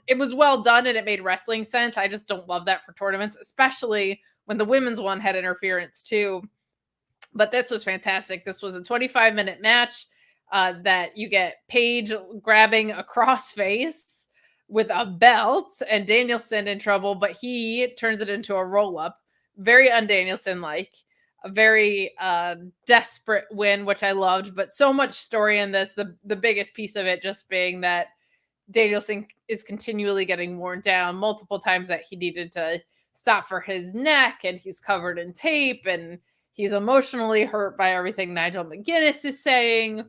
it was well done and it made wrestling sense. I just don't love that for tournaments, especially when the women's one had interference too. But this was fantastic. This was a 25-minute match that you get Paige grabbing a crossface with a belt and Danielson in trouble, but he turns it into a roll-up. Very un-Danielson-like. A very desperate win, which I loved, but so much story in this. The biggest piece of it just being that Danielson is continually getting worn down multiple times, that he needed to stop for his neck, and he's covered in tape, and he's emotionally hurt by everything Nigel McGuinness is saying.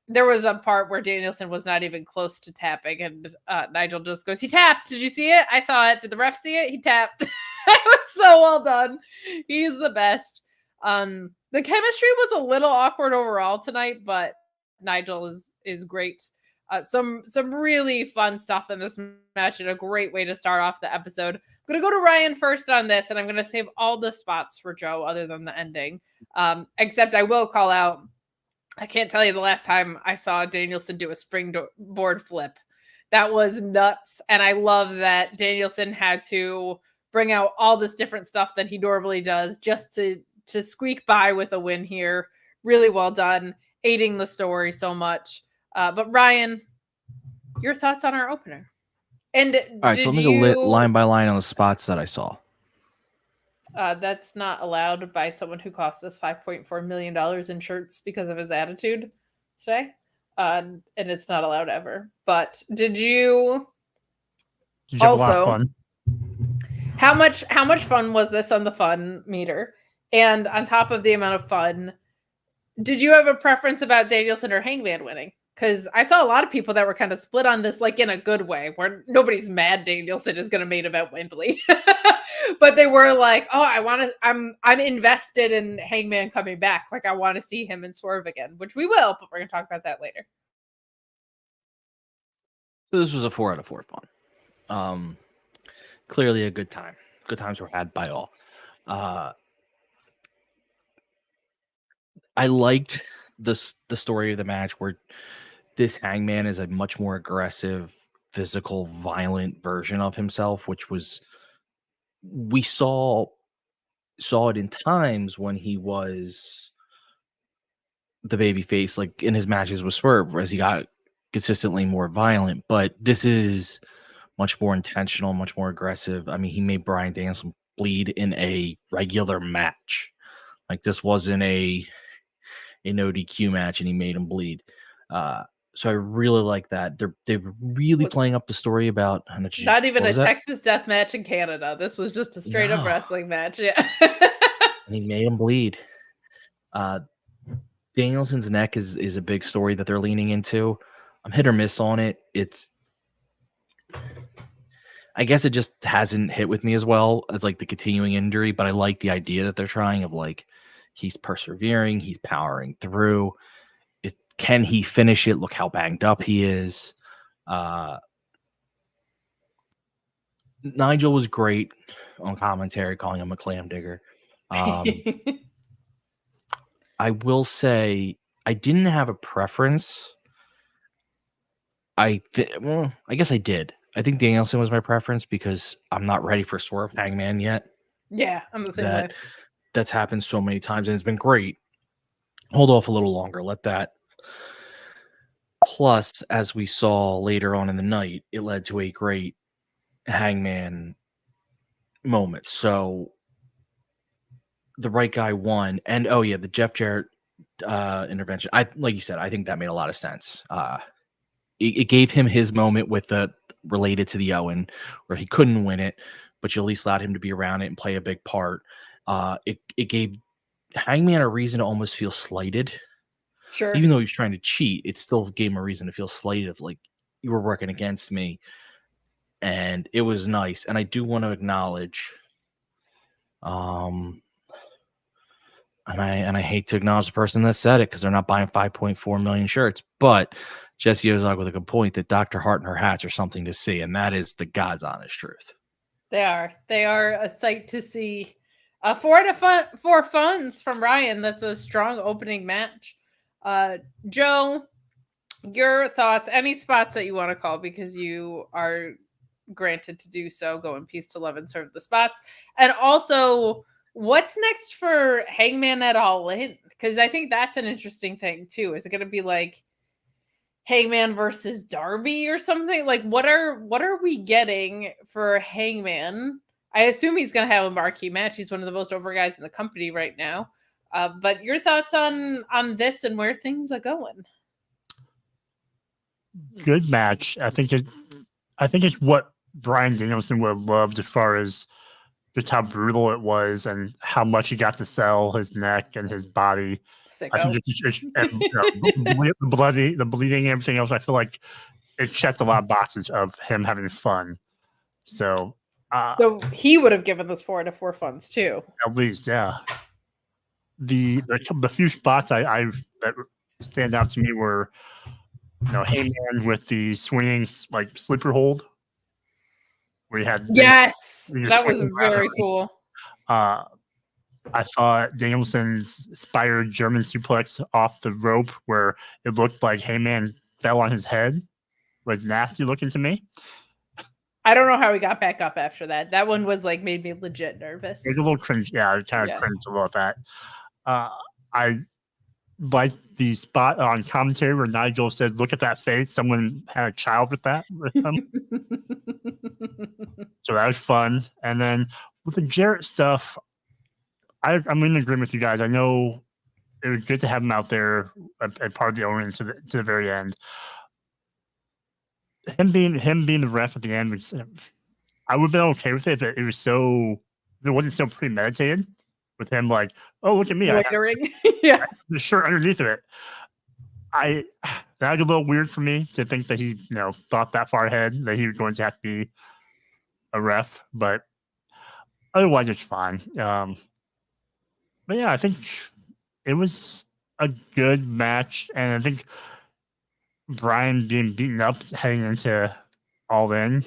There was a part where Danielson was not even close to tapping, and Nigel just goes, "He tapped. Did you see it? I saw it. Did the ref see it? He tapped." It was so well done. He's the best. The chemistry was a little awkward overall tonight, but Nigel is great. Some really fun stuff in this match, and a great way to start off the episode. I'm going to go to Ryan first on this, and I'm going to save all the spots for Joe other than the ending. Except I will call out, I can't tell you the last time I saw Danielson do a springboard flip. That was nuts. And I love that Danielson had to bring out all this different stuff that he normally does just to squeak by with a win here. Really well done, aiding the story so much. But Ryan, your thoughts on our opener? And all right, so let me go line by line on the spots that I saw. That's not allowed by someone who cost us $5.4 million in shirts because of his attitude today. And it's not allowed ever. But did you have a lot of fun? How much fun was this on the fun meter? And on top of the amount of fun, did you have a preference about Danielson or Hangman winning? Because I saw a lot of people that were kind of split on this, like in a good way, where nobody's mad Danielson is going to main event Wembley. But they were like, "Oh, I'm invested in Hangman coming back. Like, I want to see him and Swerve again," which we will, but we're going to talk about that later. So this was a 4 out of 4 fun. Clearly a good time. Good times were had by all. I liked the story of the match where this Hangman is a much more aggressive, physical, violent version of himself, which was, we saw it in times when he was the baby face, like in his matches with Swerve, as he got consistently more violent. But this is much more intentional, much more aggressive. I mean, he made Bryan Danielson bleed in a regular match. Like, this wasn't a no DQ match and he made him bleed. So I really like that. They're really playing up the story about not even a Texas death match in Canada. This was just a straight up wrestling match. Yeah. And he made him bleed. Danielson's neck is a big story that they're leaning into. I'm hit or miss on it. I guess it just hasn't hit with me as well as like the continuing injury, but I like the idea that they're trying of like, he's persevering, he's powering through. Can he finish it? Look how banged up he is. Nigel was great on commentary, calling him a clam digger. I will say I didn't have a preference. I guess I did. I think Danielson was my preference because I'm not ready for Swerve Hangman yet. Yeah, I'm the same way. That's happened so many times, and it's been great. Hold off a little longer. Let that. Plus, as we saw later on in the night, it led to a great Hangman moment. So the right guy won. And the Jeff Jarrett intervention. Like you said, I think that made a lot of sense. It gave him his moment with the related to the Owen, where he couldn't win it, but you at least allowed him to be around it and play a big part. It gave Hangman a reason to almost feel slighted. Sure. Even though he was trying to cheat, it still gave him a reason to feel slighted of like, you were working against me. And it was nice. And I do want to acknowledge, and I hate to acknowledge the person that said it because they're not buying 5.4 million shirts, but Jesse Ozog with a good point that Dr. Hart and her hats are something to see, and that is the God's honest truth. They are a sight to see. 4 funds from Ryan. That's a strong opening match. Joe, your thoughts? Any spots that you want to call because you are granted to do so? Go in peace to love and serve the spots, and also, what's next for Hangman at All In? Because I think that's an interesting thing too. Is it going to be like Hangman versus Darby or something? Like, what are we getting for Hangman? I assume he's going to have a marquee match. He's one of the most over guys in the company right now. But your thoughts on this and where things are going? Good match. I think it's what Bryan Danielson would have loved as far as just how brutal it was and how much he got to sell his neck and his body. I think the bleeding, everything else. I feel like it checked a lot of boxes of him having fun. So he would have given this 4 out of 4 funds too. At least, yeah. The few spots that stand out to me were, Heyman with the swinging like sleeper hold. We had that was very cool. I thought Danielson's inspired German suplex off the rope where it looked like Heyman fell on his head was nasty looking to me. I don't know how he got back up after that. That one was like made me legit nervous. It was a little cringe. Yeah, I kind of cringed a little at that. I liked the spot on commentary where Nigel said, "Look at that face. Someone had a child with him." So that was fun. And then with the Jarrett stuff, I'm in agreement with you guys. I know it was good to have him out there a part of the O-ring to the very end. Him being the ref at the end, I would have been okay with it if it wasn't so premeditated with him like, oh, look at me. Yeah. The shirt underneath of it. That was a little weird for me to think that he, thought that far ahead that he was going to have to be a ref, but otherwise it's fine. But yeah, I think it was a good match, and I think Bryan being beaten up heading into All In,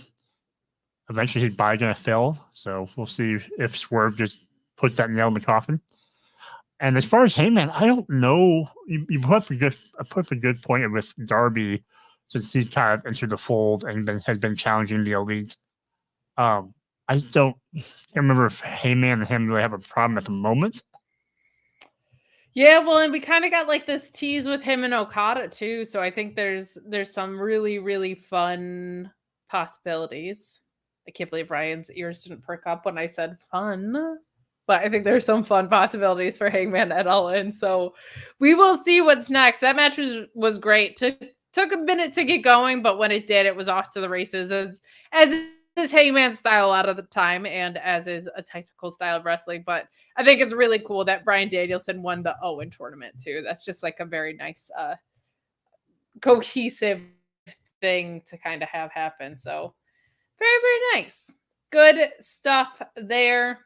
eventually his body gonna fail. So we'll see if Swerve just puts that nail in the coffin. And as far as Heyman, I don't know. You put up a good point with Darby since he's kind of entered the fold and has been challenging the Elite. I just can't remember if Heyman and him really have a problem at the moment. Yeah, well, and we kind of got like this tease with him and Okada too. So I think there's some really, really fun possibilities. I can't believe Ryan's ears didn't perk up when I said fun. But I think there's some fun possibilities for Hangman at All In. So we will see what's next. That match was great. Took a minute to get going, but when it did, it was off to the races as is Hangman style out of the time and as is a technical style of wrestling. But I think it's really cool that Bryan Danielson won the Owen tournament too. That's just like a very nice cohesive thing to kind of have happen. So very, very nice. Good stuff there.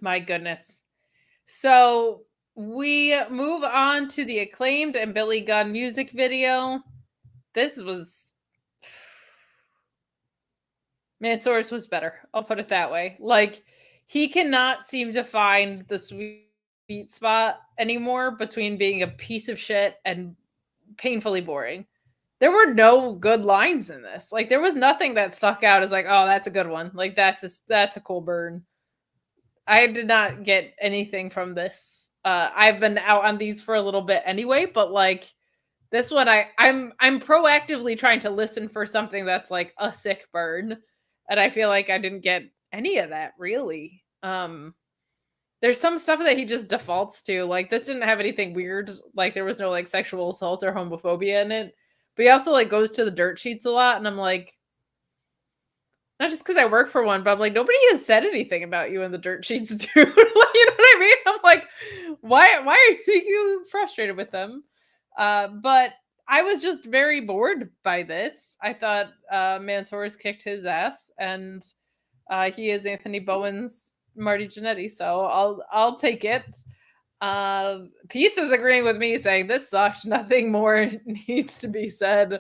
My goodness. So we move on to the Acclaimed and Billy Gunn music video. This was Mansour's was better. I'll put it that way. Like, he cannot seem to find the sweet spot anymore between being a piece of shit and painfully boring. There were no good lines in this. Like, there was nothing that stuck out as like, oh, that's a good one. Like, that's a cool burn. I did not get anything from this. I've been out on these for a little bit anyway, but like this one, I'm proactively trying to listen for something that's like a sick burn, and I feel like I didn't get any of that really. There's some stuff that he just defaults to. Like, this didn't have anything weird. Like, there was no like sexual assault or homophobia in it. But he also like goes to the dirt sheets a lot, and I'm like, not just because I work for one, but I'm like, nobody has said anything about you in the dirt sheets, dude. Like, you know what I mean? I'm like, why are you frustrated with them? But I was just very bored by this. I thought Mansour's kicked his ass, and he is Anthony Bowen's Marty Jannetty, so I'll take it. Peace is agreeing with me, saying this sucked. Nothing more needs to be said.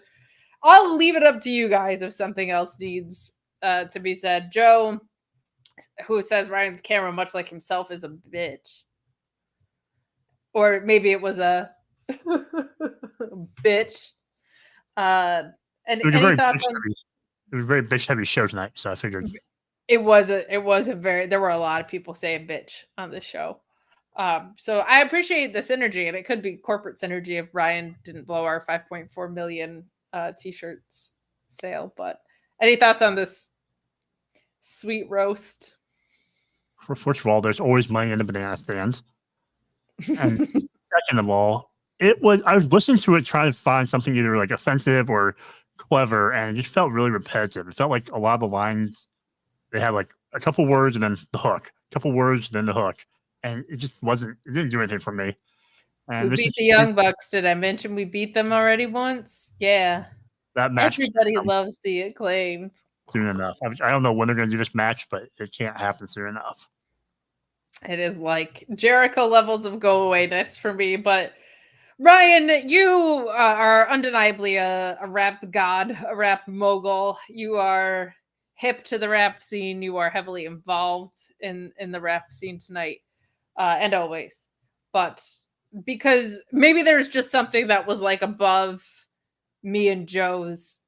I'll leave it up to you guys if something else needs to be said. Joe, who says Ryan's camera, much like himself, is a bitch. Or maybe it was a bitch. And It was any thoughts on... It was a very bitch heavy show tonight, so I figured it was a very, there were a lot of people saying bitch on this show. So I appreciate the synergy, and it could be corporate synergy if Ryan didn't blow our 5.4 million t-shirts sale. But any thoughts on this sweet roast? First of all, there's always money in the banana stands. And second of all, I was listening to it trying to find something either like offensive or clever, and it just felt really repetitive. It felt like a lot of the lines, they had like a couple words and then the hook, a couple words, then the hook. And it just it didn't do anything for me. And we beat the Young Bucks. Did I mention we beat them already once? Yeah. That match. Everybody loves the Acclaimed. Soon enough. I don't know when they're going to do this match, but it can't happen soon enough. It is like Jericho levels of go awayness for me. But Ryan, you are undeniably a rap god, a rap mogul. You are hip to the rap scene. You are heavily involved in the rap scene tonight. And always, but because maybe there's just something that was like above me and Joe's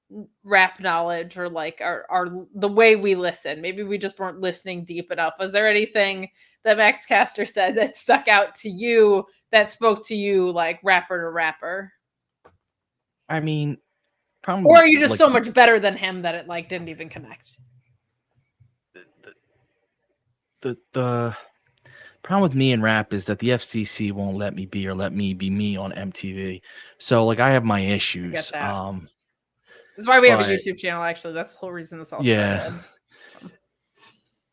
rap knowledge, or like our the way we listen. Maybe we just weren't listening deep enough. Was there anything that Max Caster said that stuck out to you, that spoke to you like rapper to rapper? I mean, probably. Or are you just like, so much better than him that it like didn't even connect? The problem with me and rap is that the FCC won't let me be me on MTV. So like I have my issues. That's why we have a YouTube channel. Actually, that's the whole reason this all started.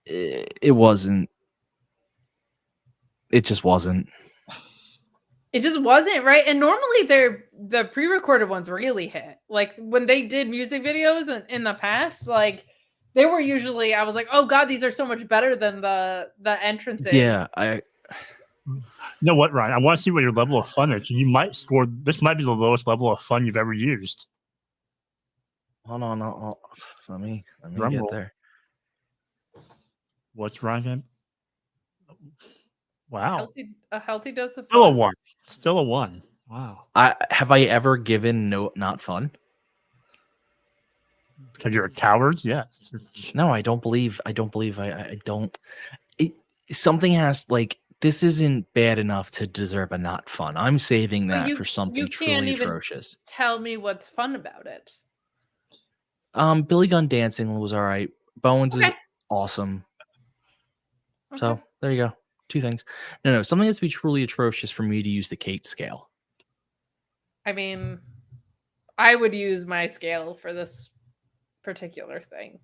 It wasn't. It just wasn't. It just wasn't, right? And normally the pre-recorded ones really hit. Like when they did music videos in the past, like they were usually, I was like, oh God, these are so much better than the entrances. Yeah, You know what, Ryan? I want to see what your level of fun is. You might score. This might be the lowest level of fun you've ever used. Hold on, let me Drum get roll. there. What's Ryan? Wow. A healthy dose of fun. Still a 1. Still a 1. Wow. Have I ever given not fun? Because you're a coward? Yes. No, I don't believe I don't. Something has like this isn't bad enough to deserve a not fun. I'm saving that for something truly atrocious. Tell me what's fun about it. Billy Gunn dancing was all right. Bowens is awesome. Okay. So there you go. 2 things. No, something has to be truly atrocious for me to use the Kate scale. I mean, I would use my scale for this particular thing.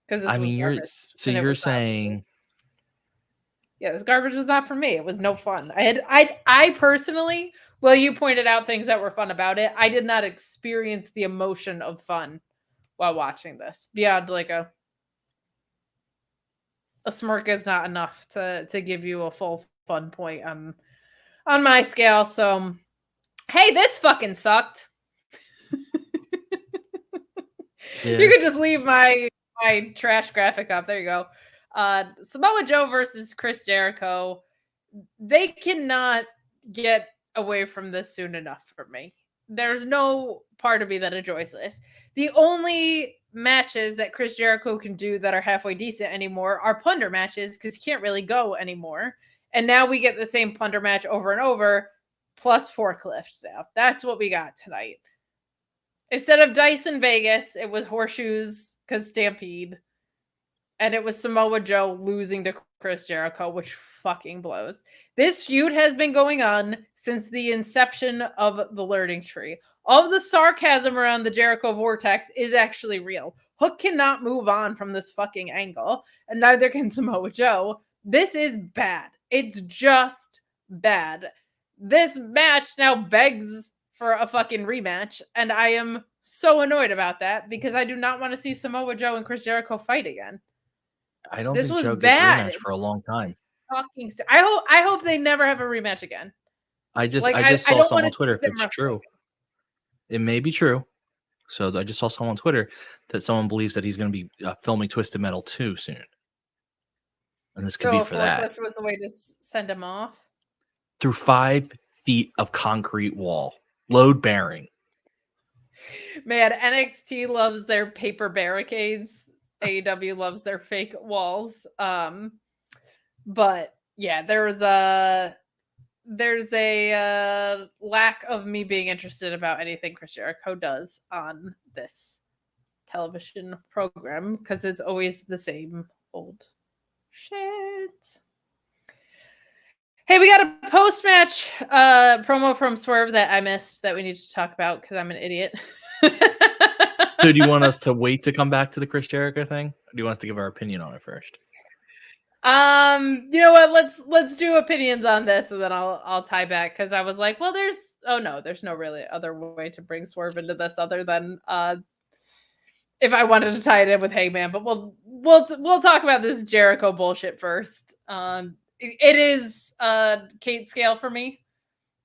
Because you're saying, yeah, this garbage was not for me. It was no fun. I personally, well, you pointed out things that were fun about it. I did not experience the emotion of fun while watching this. Beyond like a smirk is not enough to give you a full fun point on my scale. So, hey, this fucking sucked. Yeah. You could just leave my my trash graphic up. There you go. Samoa Joe versus Chris Jericho. They cannot get away from this soon enough for me. There's no part of me that enjoys this. The only matches that Chris Jericho can do that are halfway decent anymore are plunder matches because he can't really go anymore. And now we get the same plunder match over and over, plus forklifts now. That's what we got tonight. Instead of Dice in Vegas, it was horseshoes because Stampede. And it was Samoa Joe losing to Chris Jericho, which fucking blows. This feud has been going on since the inception of the learning tree. All of the sarcasm around the Jericho Vortex is actually real. Hook cannot move on from this fucking angle, and neither can Samoa Joe. This is bad. It's just bad. This match now begs for a fucking rematch, and I am so annoyed about that because I do not want to see Samoa Joe and Chris Jericho fight again. I don't This think was Joe gets a bad. rematch for a long time. Fucking I hope they never have a rematch again. I just Like, saw don't something wanna on Twitter if see them it's wrestle true. It may be true. So I just saw someone on Twitter that someone believes that he's going to be filming Twisted Metal 2 soon. And this could So be a for that. forklift was the way to send him off. Through 5 feet of concrete wall. Load bearing. Man, NXT loves their paper barricades. AEW loves their fake walls. But yeah, there's a lack of me being interested about anything Chris Jericho does on this television program because it's always the same old shit. Hey, we got a post-match promo from Swerve that I missed that we need to talk about because I'm an idiot. So do you want us to wait to come back to the Chris Jericho thing? Or do you want us to give our opinion on it first? You know what? Let's do opinions on this, and then I'll tie back because I was like, well, there's no really other way to bring Swerve into this other than if I wanted to tie it in with Hangman. But we'll talk about this Jericho bullshit first. It is Kate scale for me.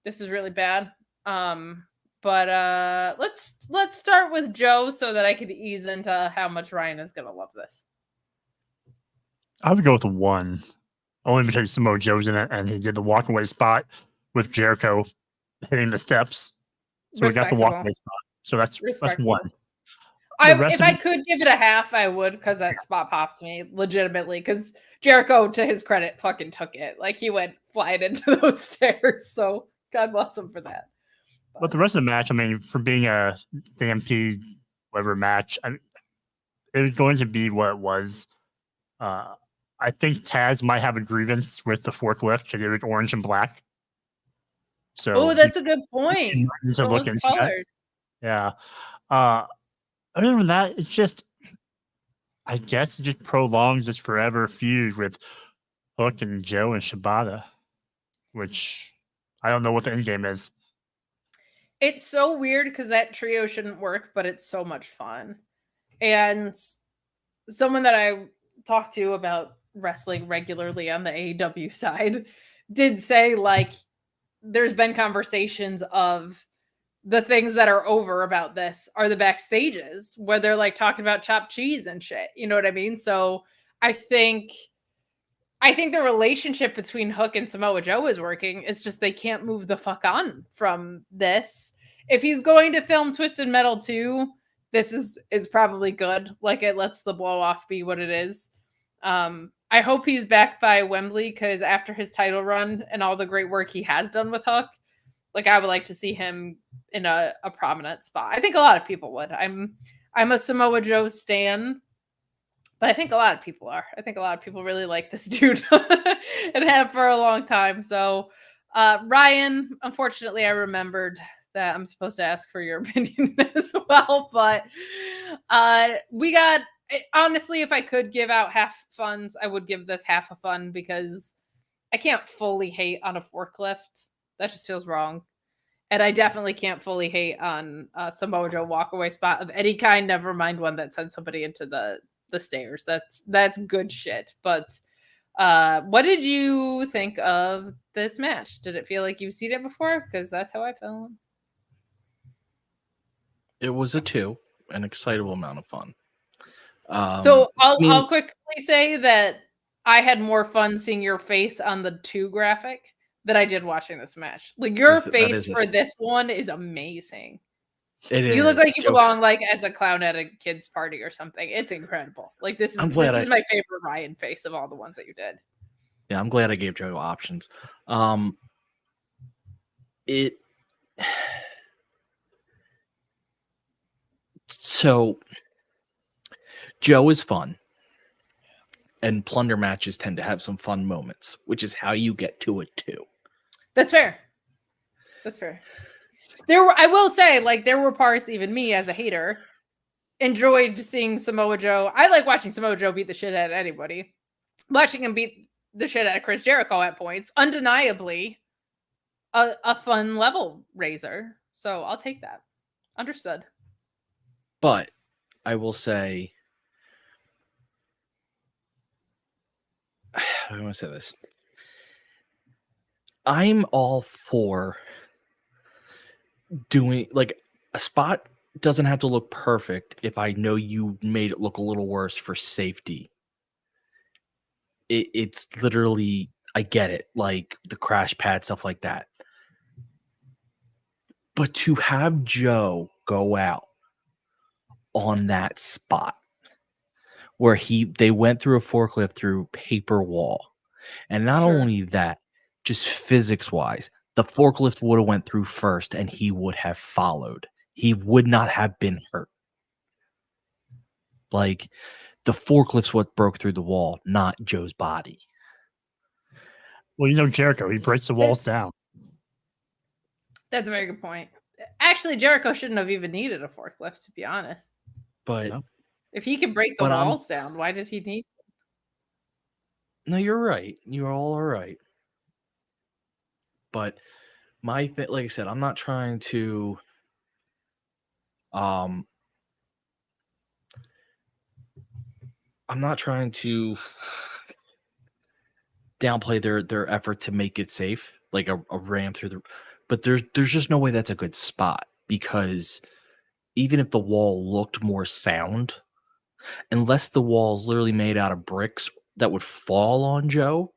This is really bad. But let's start with Joe so that I could ease into how much Ryan is gonna love this. I would go with a 1, only because Samoa Joe's in it, and he did the walkaway spot with Jericho hitting the steps. So we got the walkaway spot. So that's 1. If I could give it a half, I would, because that spot popped me legitimately. Because Jericho, to his credit, fucking took it. Like he went flying into those stairs. So God bless him for that. But the rest of the match, I mean, for being a DMP whatever match, it was going to be what it was. I think Taz might have a grievance with the forklift because it was orange and black. So that's a good point. To look into that. Yeah. Other than that, it's just, I guess, it just prolongs this forever feud with Hook and Joe and Shibata, which I don't know what the end game is. It's so weird because that trio shouldn't work, but it's so much fun. And someone that I talked to about wrestling regularly on the AEW side did say, like, there's been conversations of the things that are over about this are the backstages where they're like talking about chopped cheese and shit. You know what I mean? So I think the relationship between Hook and Samoa Joe is working. It's just they can't move the fuck on from this. If he's going to film Twisted Metal 2, this is probably good. Like, it lets the blow off be what it is. I hope he's back by Wembley because after his title run and all the great work he has done with Hook, like, I would like to see him in a prominent spot. I think a lot of people would. I'm a Samoa Joe stan, but I think a lot of people are. I think a lot of people really like this dude and have for a long time. So, Ryan, unfortunately, I remembered that I'm supposed to ask for your opinion as well. But we got, honestly, if I could give out half funds, I would give this half a fun because I can't fully hate on a forklift. That just feels wrong. And I definitely can't fully hate on Samoa Joe walkaway spot of any kind, never mind one that sent somebody into the stairs. That's good shit. But what did you think of this match? Did it feel like you've seen it before? Because that's how I felt. It was a 2, an excitable amount of fun. So I mean, I'll quickly say that I had more fun seeing your face on the 2 graphic than I did watching this match. Like your that face is for this one is amazing. it You look is. like you belong like as a clown at a kid's party or something. It's incredible. Like this is I'm glad my favorite Ryan face of all the ones that you did. Yeah, I'm glad I gave Joe options. So Joe is fun, and plunder matches tend to have some fun moments, which is how you get to it too. That's fair. That's fair. I will say, like, there were parts, even me as a hater, enjoyed seeing Samoa Joe. I like watching Samoa Joe beat the shit out of anybody. Watching him beat the shit out of Chris Jericho at points, undeniably a fun level raiser. So I'll take that. Understood. But I will say, how do I want to say this? I'm all for doing like a spot doesn't have to look perfect if I know you made it look a little worse for safety. It's literally, I get it, like the crash pad, stuff like that. But to have Joe go out on that spot where they went through a forklift through paper wall, and not only that, just physics wise, the forklift would have went through first and he would have followed. He would not have been hurt. Like the forklift's what broke through the wall, not Joe's body. Well, you know Jericho, he breaks the walls down. That's a very good point. Actually, Jericho shouldn't have even needed a forklift, to be honest. But if he can break the walls down, why did he need? No, you're right. You all are right. But like I said, I'm not trying to downplay their effort to make it safe, like a ram through the. But there's just no way that's a good spot, because even if the wall looked more sound, unless the wall's literally made out of bricks that would fall on Joe,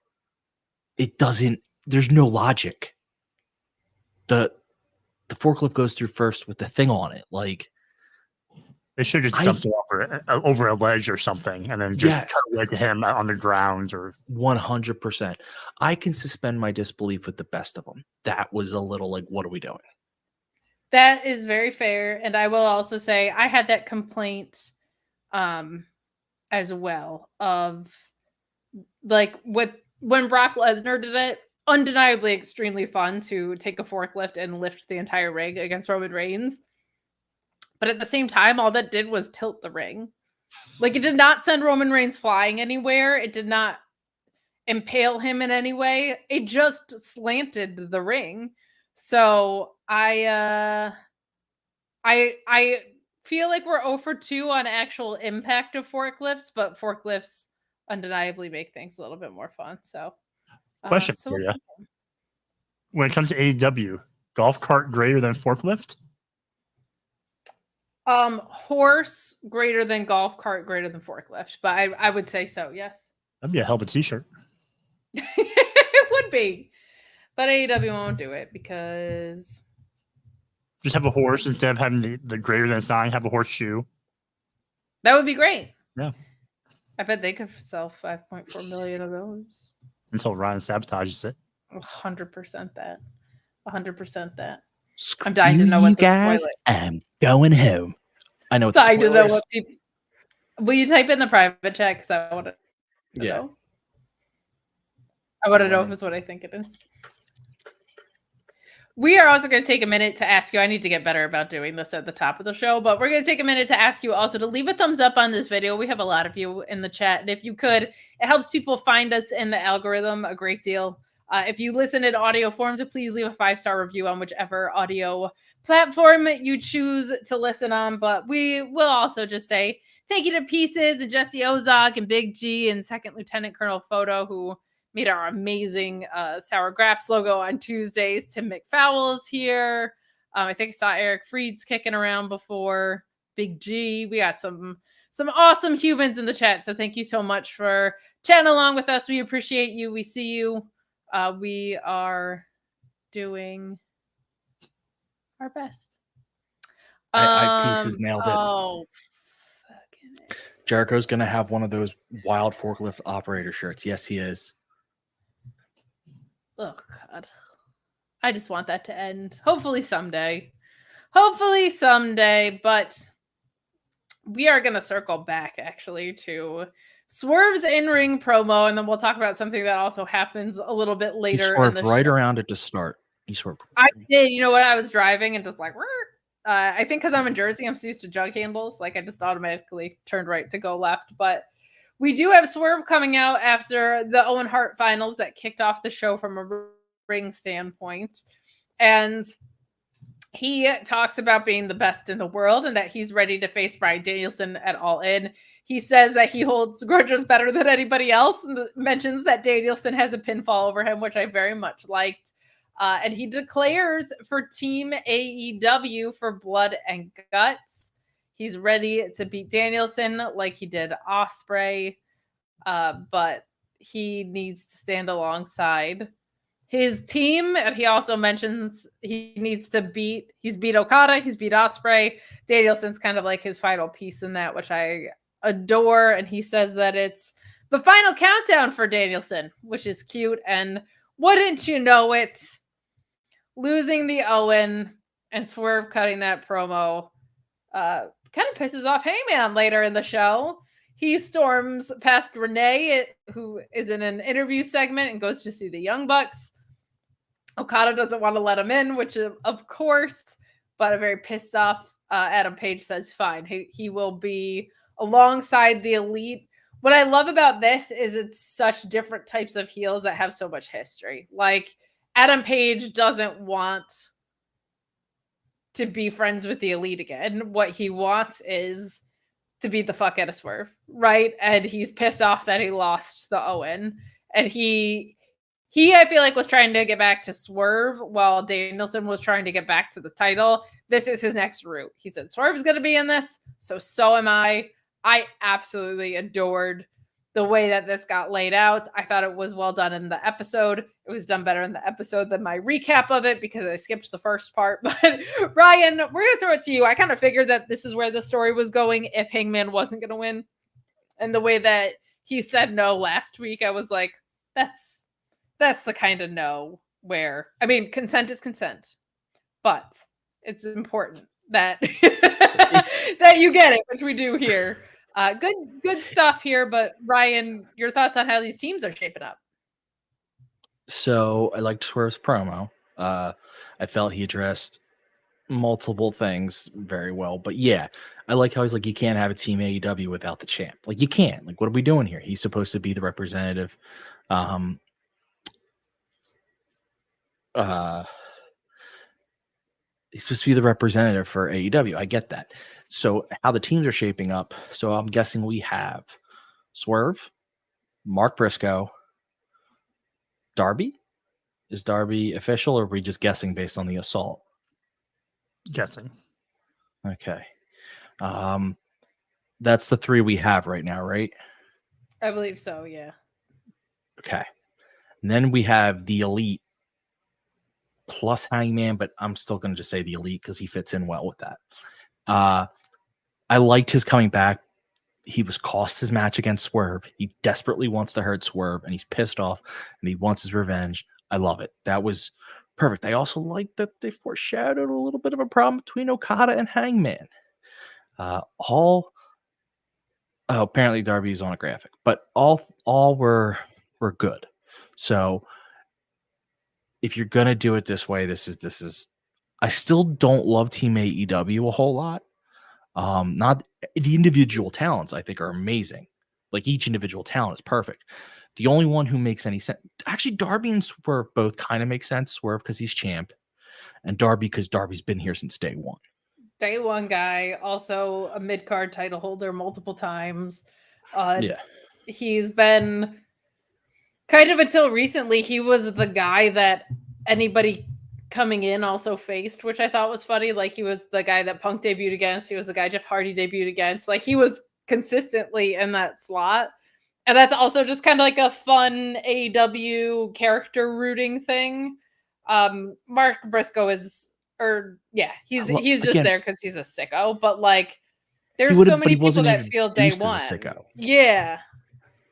it doesn't. There's no logic. The forklift goes through first with the thing on it, like. They should have jumped over a ledge or something, and then just cut to him on the ground. Or 100%. I can suspend my disbelief with the best of them. That was a little like, what are we doing? That is very fair, and I will also say I had that complaint, as well, of like when Brock Lesnar did it. Undeniably, extremely fun to take a forklift and lift the entire ring against Roman Reigns. But at the same time, all that did was tilt the ring. Like, it did not send Roman Reigns flying anywhere. It did not impale him in any way. It just slanted the ring. So I feel like we're 0 for 2 on actual impact of forklifts, but forklifts undeniably make things a little bit more fun. So, question for you: when it comes to AEW, golf cart greater than forklift? Horse greater than golf cart greater than forklift, but I would say so. Yes, that'd be a hell of a t-shirt. It would be, but AEW won't do it because just have a horse instead of having the greater than sign. Have a horseshoe. That would be great. Yeah, I bet they could sell 5.4 million of those until Ryan sabotages it. 100% that. 100% that. I'm dying to know what the spoiler is. I'm going home. I know what dying the to know is. what people. Will you type in the private chat? Because I want to know. I want to know if it's what I think it is. We are also going to take a minute to ask you. I need to get better about doing this at the top of the show, but we're going to take a minute to ask you also to leave a thumbs up on this video. We have a lot of you in the chat, and if you could, it helps people find us in the algorithm a great deal. If you listen in audio form, so please leave a 5-star review on whichever audio platform you choose to listen on. But we will also just say thank you to Pieces and Jesse Ozog and Big G and Second Lieutenant Colonel Photo, who made our amazing Sour Graps logo on Tuesdays. Tim McFowell's here. I think I saw Eric Freed's kicking around before. Big G. We got some some awesome humans in the chat. So thank you so much for chatting along with us. We appreciate you. We see you. We are doing our best. Pieces nailed it. Oh, Jericho's gonna have one of those wild forklift operator shirts. Yes, he is. oh God. I just want that to end. Hopefully someday. Hopefully someday. But we are going to circle back actually to Swerve's in-ring promo, and then we'll talk about something that also happens a little bit later. He swerved right around it to start. He swerved. I did. You know what? I was driving and just like, I think because I'm in Jersey, I'm so used to jug handles. Like I just automatically turned right to go left. But we do have Swerve coming out after the Owen Hart finals that kicked off the show from a ring standpoint. And he talks about being the best in the world and that he's ready to face Bryan Danielson at All In. He says that he holds grudges better than anybody else and mentions that Danielson has a pinfall over him, which I very much liked. And he declares for Team AEW for Blood and Guts. He's ready to beat Danielson like he did Ospreay, but he needs to stand alongside his team. And he also mentions he's beat Okada, he's beat Ospreay. Danielson's kind of like his final piece in that, which I adore. And he says that it's the final countdown for Danielson, which is cute. And wouldn't you know it, losing the Owen and Swerve cutting that promo kind of pisses off Hangman later in the show. He storms past Renee, who is in an interview segment, and goes to see the Young Bucks. Okada doesn't want to let him in, which of course, but a very pissed off Adam Page says fine. He will be alongside the Elite. What I love about this is it's such different types of heels that have so much history. Like Adam Page doesn't want to be friends with the Elite again. What he wants is to beat the fuck out of Swerve, right? And he's pissed off that he lost the Owen. And he I feel like was trying to get back to Swerve while Danielson was trying to get back to the title. This is his next route. He said Swerve's going to be in this, so am I. I absolutely adored the way that this got laid out. I thought it was well done in the episode. It was done better in the episode than my recap of it because I skipped the first part. But Ryan, we're going to throw it to you. I kind of figured that this is where the story was going if Hangman wasn't going to win. And the way that he said no last week, I was like, that's the kind of no where, I mean, consent is consent, but it's important that that you get it, which we do here. Good stuff here, but Ryan, your thoughts on how these teams are shaping up? So I liked Swerve's promo. I felt he addressed multiple things very well, but yeah, I like how he's like, you can't have a Team AEW without the champ. Like you can't. Like, what are we doing here? He's supposed to be the representative. He's supposed to be the representative for AEW. I get that. So how the teams are shaping up. So I'm guessing we have Swerve, Mark Briscoe, Darby. Is Darby official, or are we just guessing based on the assault? Guessing. Okay. That's the three we have right now, right? I believe so, yeah. Okay. And then we have the Elite plus Hangman, but I'm still going to just say the Elite because he fits in well with that. I liked his coming back. He was cost his match against Swerve. He desperately wants to hurt Swerve, and he's pissed off, and he wants his revenge. I love it. That was perfect. I also like that they foreshadowed a little bit of a problem between Okada and Hangman. Apparently Darby's on a graphic, but all were good. So if you're gonna do it this way, this is. I still don't love Team AEW a whole lot. Not the individual talents, I think, are amazing. Like each individual talent is perfect. The only one who makes any sense, actually, Darby and Swerve both kind of make sense. Swerve because he's champ, and Darby because Darby's been here since day one. Day one guy, also a mid-card title holder multiple times. Yeah. He's been kind of, until recently, he was the guy that anybody coming in also faced, which I thought was funny. Like he was the guy that Punk debuted against. He was the guy Jeff Hardy debuted against. Like he was consistently in that slot. And that's also just kind of like a fun AEW character rooting thing. Mark Briscoe he's just again, there because he's a sicko. But like, there's would've- so but he many people wasn't that feel day introduced one. as a sicko. Yeah.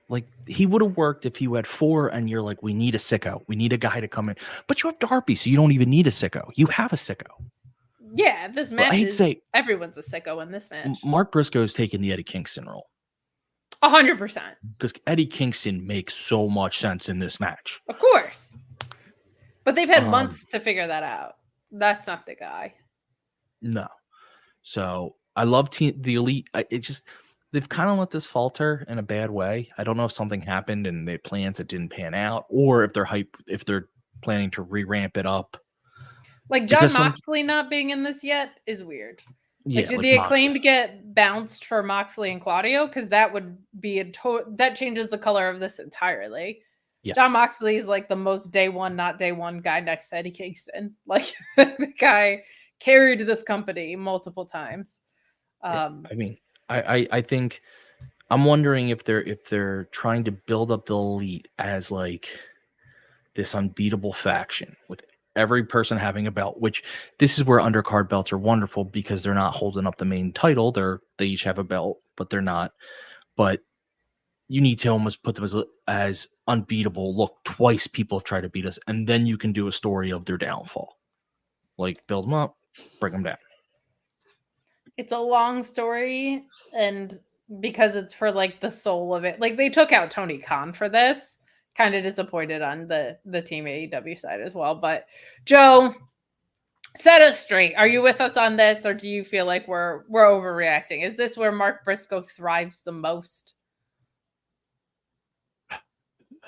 Like, he would have worked if you had 4 and you're like, we need a sicko. We need a guy to come in. But you have Darby, so you don't even need a sicko. You have a sicko. Yeah, this Well, match I hate to is say- everyone's a sicko in this match. Mark Briscoe's taking the Eddie Kingston role. 100%. Because Eddie Kingston makes so much sense in this match. Of course. But they've had months to figure that out. That's not the guy. No. So I love the Elite. They've kind of let this falter in a bad way. I don't know if something happened and they had plans that didn't pan out, or if they're planning to re-ramp it up. Like John Moxley not being in this yet is weird. Yeah, Did the Acclaimed get bounced for Moxley and Claudio? Because that would be that changes the color of this entirely. Yes. John Moxley is like the most day one, not day one guy next to Eddie Kingston. Like the guy carried this company multiple times. I think I'm wondering if they're trying to build up the Elite as like this unbeatable faction with every person having a belt, which this is where undercard belts are wonderful because they're not holding up the main title. They each have a belt, but they're not. But you need to almost put them as unbeatable. Look, twice people have tried to beat us, and then you can do a story of their downfall. Like, build them up, bring them down. It's a long story, and because it's for like the soul of it, like they took out Tony Khan for this. Kind of disappointed on the Team AEW side as well. But Joe, set us straight. Are you with us on this, or do you feel like we're overreacting? Is this where Mark Briscoe thrives the most?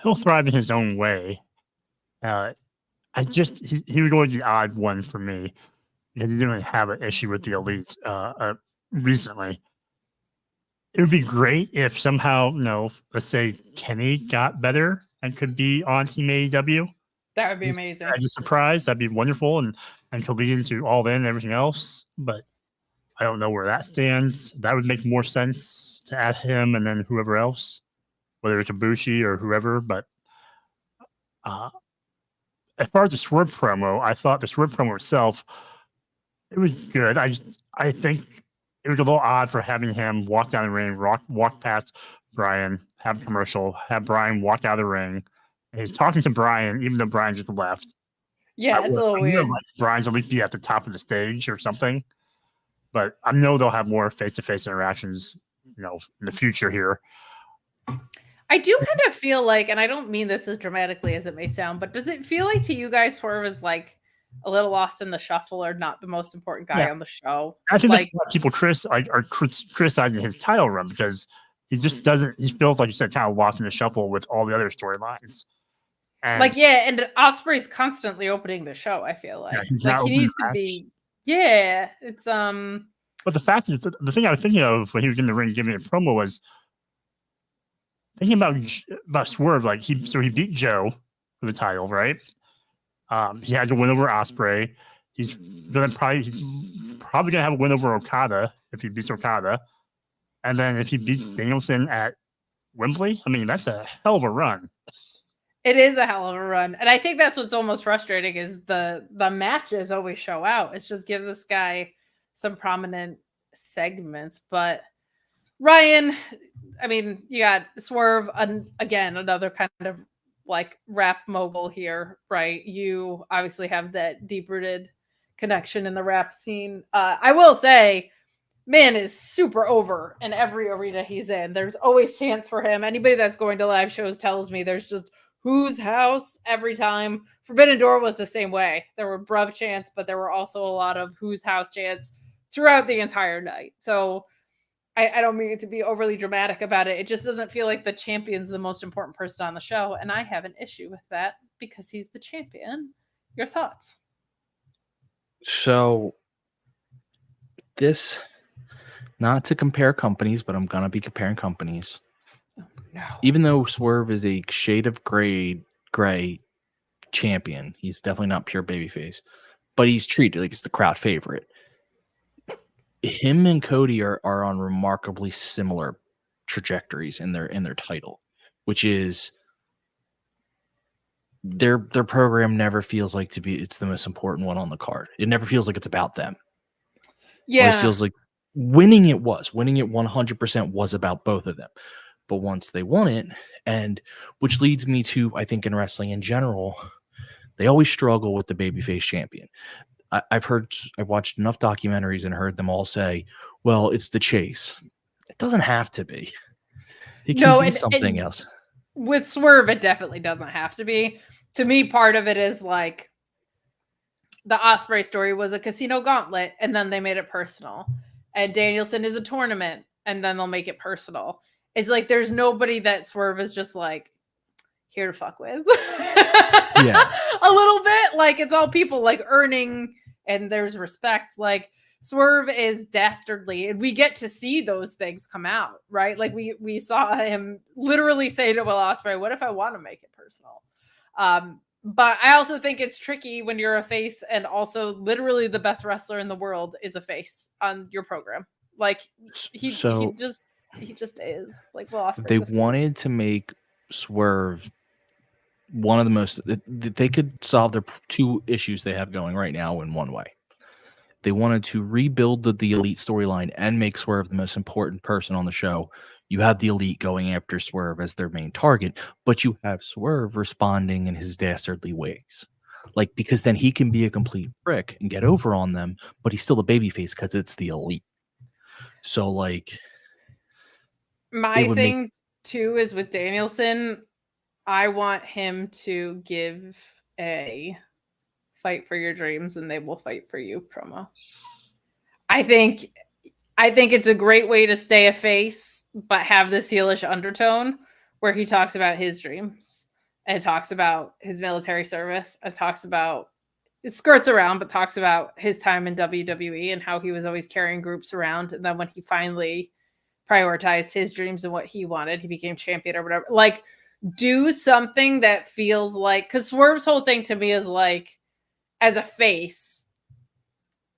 He'll thrive in his own way. He would go the odd one for me. He didn't have an issue with the Elite recently. It would be great if somehow, let's say Kenny got better and could be on Team AEW. That would be amazing. I'd be surprised. That'd be wonderful and could lead into All In and everything else. But I don't know where that stands. That would make more sense to add him and then whoever else, whether it's Ibushi or whoever. But as far as the Swerve promo, I thought the Swerve promo itself, it was good. I think it was a little odd for having him walk down the ring, walk past Brian, have a commercial, have Brian walk out of the ring. And he's talking to Brian, even though Brian just left. Yeah, it's a little weird. Like Brian's at least be at the top of the stage or something. But I know they'll have more face-to-face interactions, in the future here. I do kind of feel like, and I don't mean this as dramatically as it may sound, but does it feel like to you guys Swerve is like a little lost in the shuffle or not the most important guy on the show? I think that's why people are criticizing his title run because he just doesn't. He feels like you said, kind of lost in the shuffle with all the other storylines. And and Osprey's constantly opening the show. I feel like he needs to be. Yeah, it's But the fact is, the thing I was thinking of when he was in the ring giving a promo was thinking about Swerve. Like he beat Joe for the title, right? He had to win over Osprey. He's probably gonna have a win over Okada if he beats Okada. And then if he beats Danielson at Wembley, I mean, that's a hell of a run. It is a hell of a run. And I think that's what's almost frustrating is the matches always show out. It's just give this guy some prominent segments. But Ryan, I mean, you got Swerve, again, another kind of like rap mogul here, right? You obviously have that deep-rooted connection in the rap scene. I will say, man is super over in every arena he's in. There's always chance for him. Anybody that's going to live shows tells me there's just whose house every time. Forbidden Door was the same way. There were bruv chants, but there were also a lot of whose house chants throughout the entire night. So I don't mean it to be overly dramatic about it. It just doesn't feel like the champion's the most important person on the show. And I have an issue with that because he's the champion. Your thoughts? So this, not to compare companies, but I'm going to be comparing companies. Oh, no. Even though Swerve is a shade of gray champion, he's definitely not pure babyface, but he's treated like it's the crowd favorite. him and Cody are on remarkably similar trajectories in their title, which is their program never feels like it's the most important one on the card. It never feels like it's about them. It always feels like winning it 100% was about both of them. But once they won it, and which leads me to, I think in wrestling in general, they always struggle with the babyface champion. I've watched enough documentaries and heard them all say, well, it's the chase. It doesn't have to be. It can be something else. With Swerve, it definitely doesn't have to be. To me, part of it is like the Ospreay story was a casino gauntlet, and then they made it personal. And Danielson is a tournament, and then they'll make it personal. It's like there's nobody that Swerve is just like here to fuck with. Yeah. A little bit. Like it's all people like earning, and there's respect. Like Swerve is dastardly, and we get to see those things come out, right? Like we saw him literally say to Will Ospreay, "What if I want to make it personal?" But I also think it's tricky when you're a face, and also literally the best wrestler in the world is a face on your program. Like he just is like Will Ospreay. They wanted to make Swerve one of the most. They could solve their two issues they have going right now in one way. They wanted to rebuild the Elite storyline and make Swerve the most important person on the show. You have the Elite going after Swerve as their main target, but you have Swerve responding in his dastardly ways. Like, because then he can be a complete prick and get over on them, but he's still a babyface because it's the Elite. So, like... My thing, too, is with Danielson, I want him to give a fight for your dreams and they will fight for you promo. I think it's a great way to stay a face, but have this heelish undertone where he talks about his dreams and talks about his military service and talks about, it skirts around, but talks about his time in WWE and how he was always carrying groups around. And then when he finally prioritized his dreams and what he wanted, he became champion or whatever. Like, do something that feels like, because Swerve's whole thing to me is like, as a face,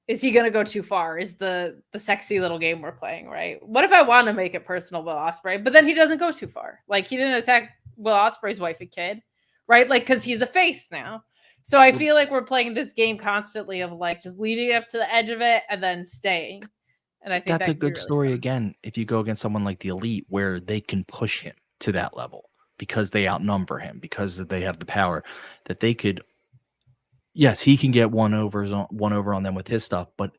is he going to go too far? Is the sexy little game we're playing, right? What if I want to make it personal, Will Ospreay? But then he doesn't go too far. Like, he didn't attack Will Ospreay's wife and kid, right? Like, because he's a face now. So I feel like we're playing this game constantly of like just leading up to the edge of it and then staying. And I think that's a good really story fun. Again, if you go against someone like the Elite, where they can push him to that level because they outnumber him, because they have the power, that they could. Yes, he can get one over on them with his stuff, but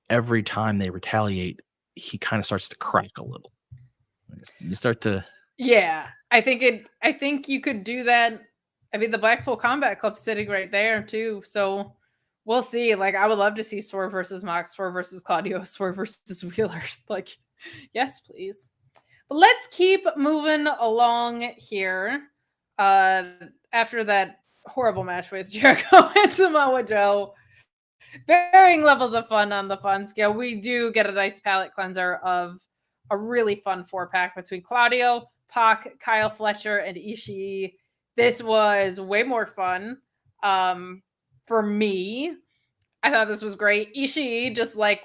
every time they retaliate, he kind of starts to crack a little. You start to. Yeah, I think you could do that. I mean, the Blackpool Combat Club's sitting right there too, so we'll see. Like, I would love to see Swerve versus Mox, Swerve versus Claudio, Swerve versus Wheeler. Like, yes, please. But let's keep moving along here. After that horrible match with Jericho and Samoa Joe, varying levels of fun on the fun scale. We do get a nice palate cleanser of a really fun 4-pack between Claudio, Pac, Kyle Fletcher, and Ishii. This was way more fun. For me, I thought this was great. Ishii just like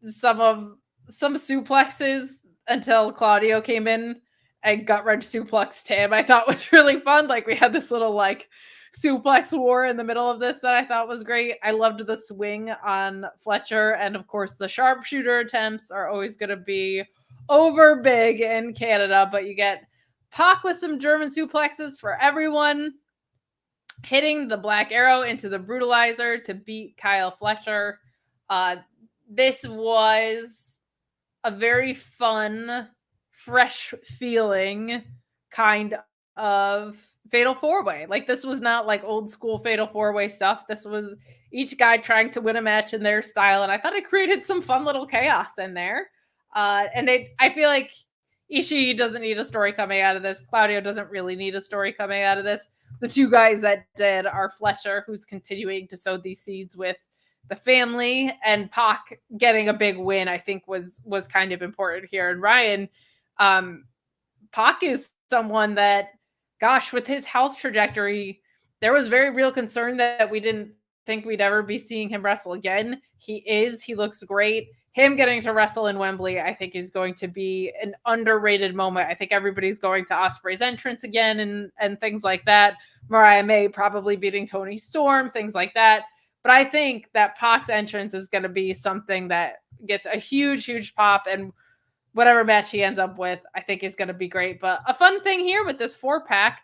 some suplexes until Claudio came in and gut wrench suplexed him. I thought was really fun. Like, we had this little like suplex war in the middle of this that I thought was great. I loved the swing on Fletcher, and of course the sharpshooter attempts are always going to be over big in Canada, but you get Pac with some German suplexes for everyone, hitting the Black Arrow into the Brutalizer to beat Kyle Fletcher. This was a very fun, fresh feeling kind of Fatal 4-Way. Like, this was not like old school Fatal 4-Way stuff. This was each guy trying to win a match in their style, and I thought it created some fun little chaos in there. I feel like Ishii doesn't need a story coming out of this. Claudio doesn't really need a story coming out of this. The two guys that did are Fletcher, who's continuing to sow these seeds with the family, and Pac getting a big win, I think was kind of important here. And Ryan, Pac is someone that, gosh, with his health trajectory, there was very real concern that we didn't think we'd ever be seeing him wrestle again. He looks great. him getting to wrestle in Wembley, I think, is going to be an underrated moment. I think everybody's going to Ospreay's entrance again and things like that. Mariah May probably beating Toni Storm, things like that. But I think that Pac's entrance is going to be something that gets a huge, huge pop, and whatever match he ends up with, I think is going to be great. But a fun thing here with this 4-pack,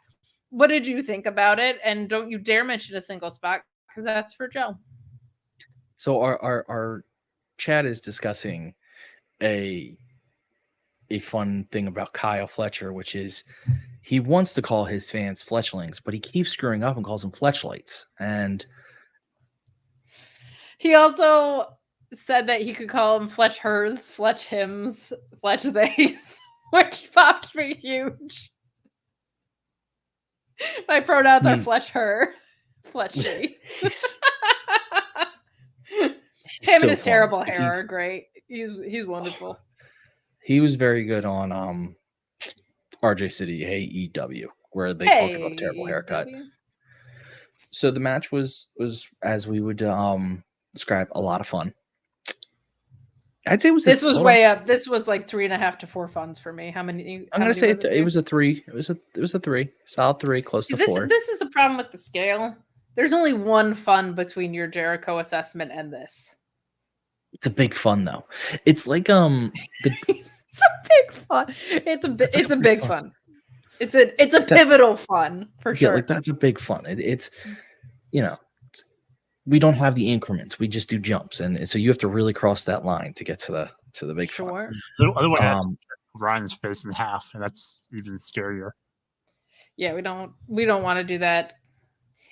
what did you think about it? And don't you dare mention a single spot, because that's for Joe. So our chat is discussing a fun thing about Kyle Fletcher, which is he wants to call his fans Fletchlings, but he keeps screwing up and calls them Fletchlights. And he also said that he could call them Fletch hers, Fletch hims, Fletch theys, which popped me huge. My pronouns are Fletch her, Fletch she. Him and his terrible hair are great. He's wonderful. He was very good on RJ City AEW, where they talked about the terrible haircut. So the match was as we would describe, a lot of fun. I'd say this was way up. This was like 3.5 to 4 funds for me. How many? I'm gonna say it was a 3. It was a 3, solid 3, close to 4. This is the problem with the scale. There's only one fun between your Jericho assessment and this. It's a big fun though. It's like it's a big fun. It's a big fun. It's a pivotal fun for sure. Yeah, like that's a big fun. It's we don't have the increments. We just do jumps, and so you have to really cross that line to get to the big fun. Otherwise, Ryan's face in half, and that's even scarier. Yeah, we don't want to do that.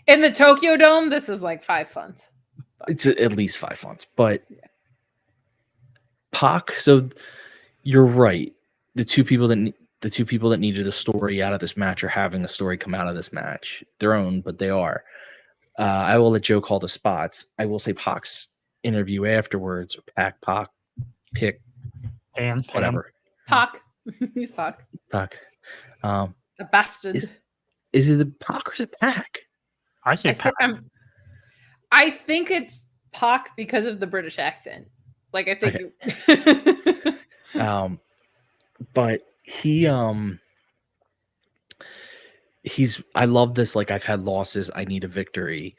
In the Tokyo Dome, this is like 5 funds. It's at least 5 funds, but Pac. So you're right. The two people that needed a story out of this match are having a story come out of this match. Their own, but they are. I will let Joe call the spots. I will say Pac's interview afterwards, or Pac, pick, and whatever. Pac. He's Pac. Pac. The bastard. Is it the Pac or is it Pac? I say Pac. I think it's Pac because of the British accent. Like, I think. Okay. But he's I love this. Like, I've had losses, I need a victory.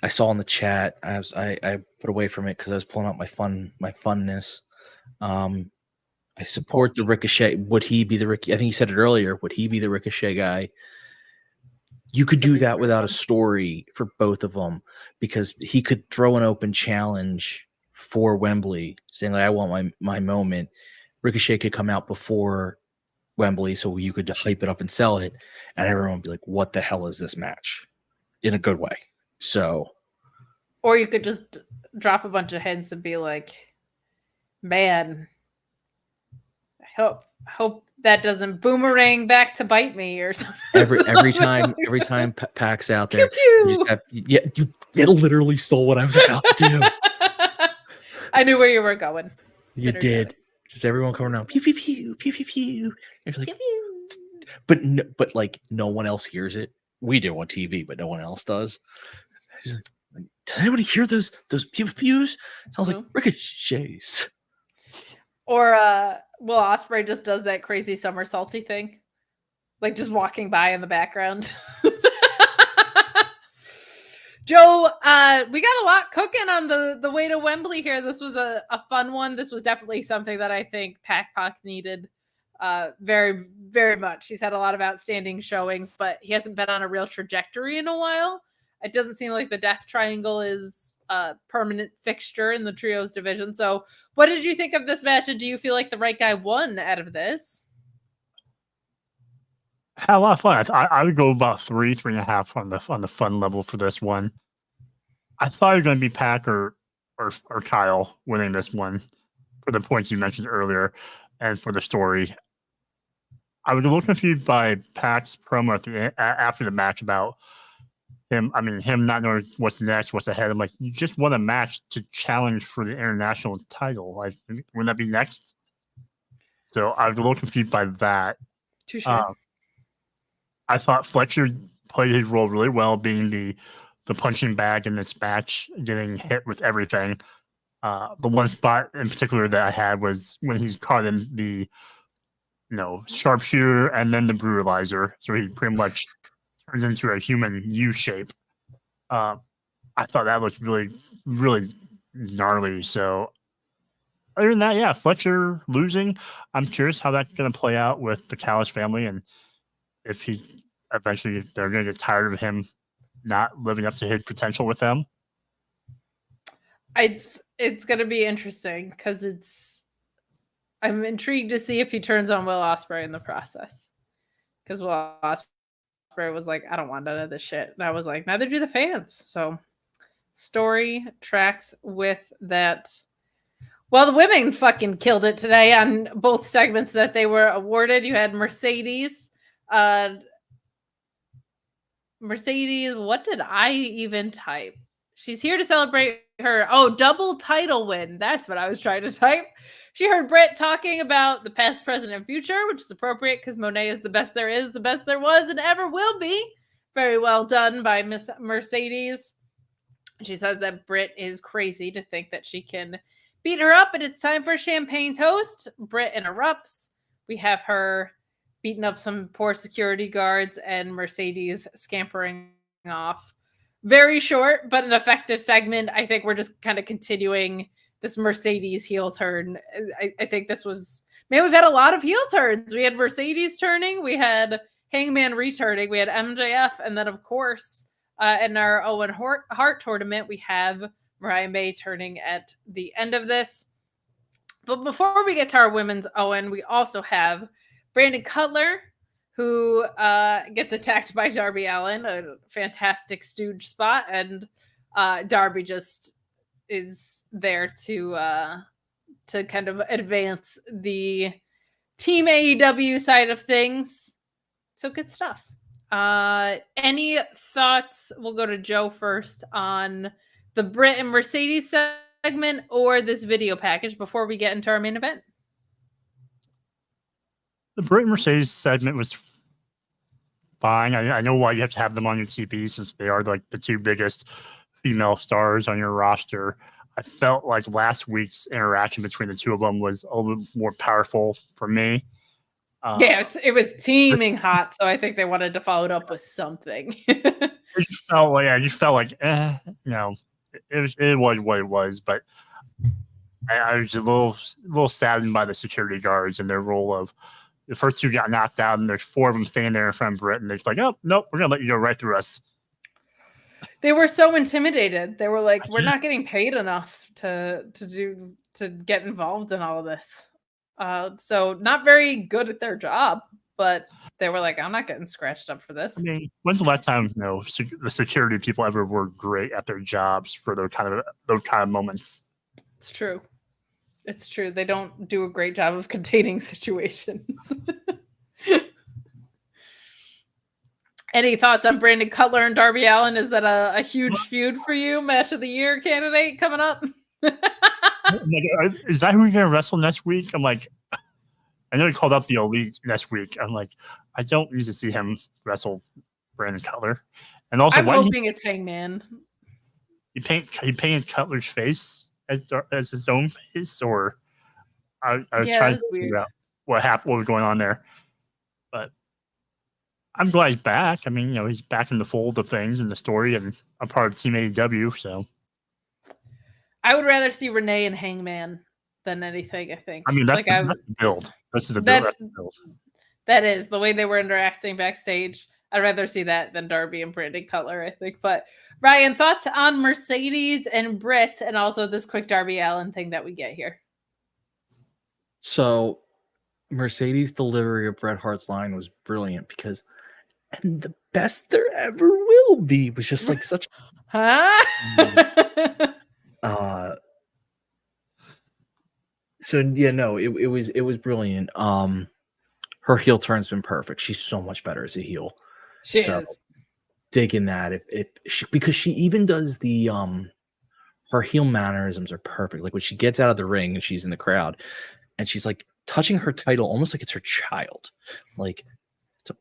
I saw in the chat, I put away from it because I was pulling out my funness. I support the Ricochet. Would he be the Ricochet? I think he said it earlier. Would he be the Ricochet guy? You could do that without a story for both of them, because he could throw an open challenge for Wembley saying, like, I want my moment. Ricochet could come out before Wembley, so you could hype it up and sell it, and everyone would be like, what the hell is this match? In a good way. So, or you could just drop a bunch of hints and be like, man, I hope that doesn't boomerang back to bite me or something. Every time Pac's out there, you literally stole what I was about to do. I knew where you were going. You did. Just everyone coming around, pew pew pew pew pew pew. It's like, pew, pew. But like no one else hears it. We do on TV, but no one else does. Like, does anybody hear those pew pews? Sounds like ricochets. Or Will Ospreay just does that crazy somersaulty thing, like just walking by in the background. Joe, we got a lot cooking on the way to Wembley here. This was a fun one. This was definitely something that I think Pac needed very, very much. He's had a lot of outstanding showings, but he hasn't been on a real trajectory in a while. It doesn't seem like the Death Triangle is a permanent fixture in the trios division. So what did you think of this match, and do you feel like the right guy won out of this? Had a lot of fun. I would go about 3.5 on the fun level for this one. I thought it was going to be Pac or Kyle winning this one for the points you mentioned earlier and for the story. I was a little confused by Pac's promo after the match about him not knowing what's next, what's ahead. I'm like, you just won a match to challenge for the international title. Like, wouldn't that be next? So I was a little confused by that. Touche. I thought Fletcher played his role really well, being the punching bag in this match, getting hit with everything. The one spot in particular that I had was when he's caught in the sharpshooter and then the brutalizer, so he pretty much turns into a human U shape. I thought that looked really, really gnarly. So other than that, yeah, Fletcher losing. I'm curious how that's going to play out with the Callis family, and if he eventually they're going to get tired of him not living up to his potential with them. It's going to be interesting because I'm intrigued to see if he turns on Will Ospreay in the process. Because Will Ospreay was like, I don't want none of this shit. And I was like, neither do the fans. So story tracks with that. Well, the women fucking killed it today on both segments that they were awarded. You had Mercedes. Mercedes, what did I even type? She's here to celebrate her double title win. That's what I was trying to type. She heard Britt talking about the past, present, and future, which is appropriate because Monet is the best there is, the best there was, and ever will be. Very well done by Miss Mercedes. She says that Britt is crazy to think that she can beat her up, and it's time for a champagne toast. Britt interrupts. We have her beating up some poor security guards and Mercedes scampering off. Very short, but an effective segment. I think we're just kind of continuing this Mercedes heel turn. I think this was... Man, we've had a lot of heel turns. We had Mercedes turning. We had Hangman returning. We had MJF. And then, of course, in our Owen Hart tournament, we have Mariah May turning at the end of this. But before we get to our women's Owen, we also have Brandon Cutler, who gets attacked by Darby Allin, a fantastic stooge spot, and Darby just is there to kind of advance the Team AEW side of things. So good stuff. Any thoughts? We'll go to Joe first on the Britt and Mercedes segment or this video package before we get into our main event. The Britt and Mercedes segment was fine. I know why you have to have them on your TV since they are like the two biggest female stars on your roster. I felt like last week's interaction between the two of them was a little more powerful for me. Yes, it was teeming hot, so I think they wanted to follow it up with something. It just felt like, it was what it was, but I was a little saddened by the security guards and their role of the first two got knocked out, and there's four of them standing there in front of Britt, and they're like, "Oh, nope, we're gonna let you go right through us." They were so intimidated. They were like, "We're not getting paid enough to get involved in all of this." So not very good at their job, but they were like, "I'm not getting scratched up for this." I mean, when's the last time the security people ever were great at their jobs for those kind of moments? It's true. It's true. They don't do a great job of containing situations. Any thoughts on Brandon Cutler and Darby Allin? Is that a huge feud for you? Match of the year candidate coming up? Is that who you're going to wrestle next week? I'm like, I know he called up the Elite next week. I'm like, I don't need to see him wrestle Brandon Cutler. And also, I'm hoping it's Hangman. He painted Cutler's face as his own face, or I was trying to figure out what was going on there. But I'm glad he's back. I mean, he's back in the fold of things in the story and a part of Team AEW. So I would rather see Renee and Hangman than anything, I think. I mean, that's the build. That's the build. That is the way they were interacting backstage. I'd rather see that than Darby and Brandon Cutler, I think. But Ryan, thoughts on Mercedes and Britt, and also this quick Darby Allin thing that we get here? So Mercedes' delivery of Bret Hart's line was brilliant because, and the best there ever will be, was just like such. So yeah, no, it was brilliant. Her heel turn's been perfect. She's so much better as a heel. She is. Digging that. Because she even does the her heel mannerisms are perfect. Like when she gets out of the ring and she's in the crowd and she's like touching her title almost like it's her child. Like,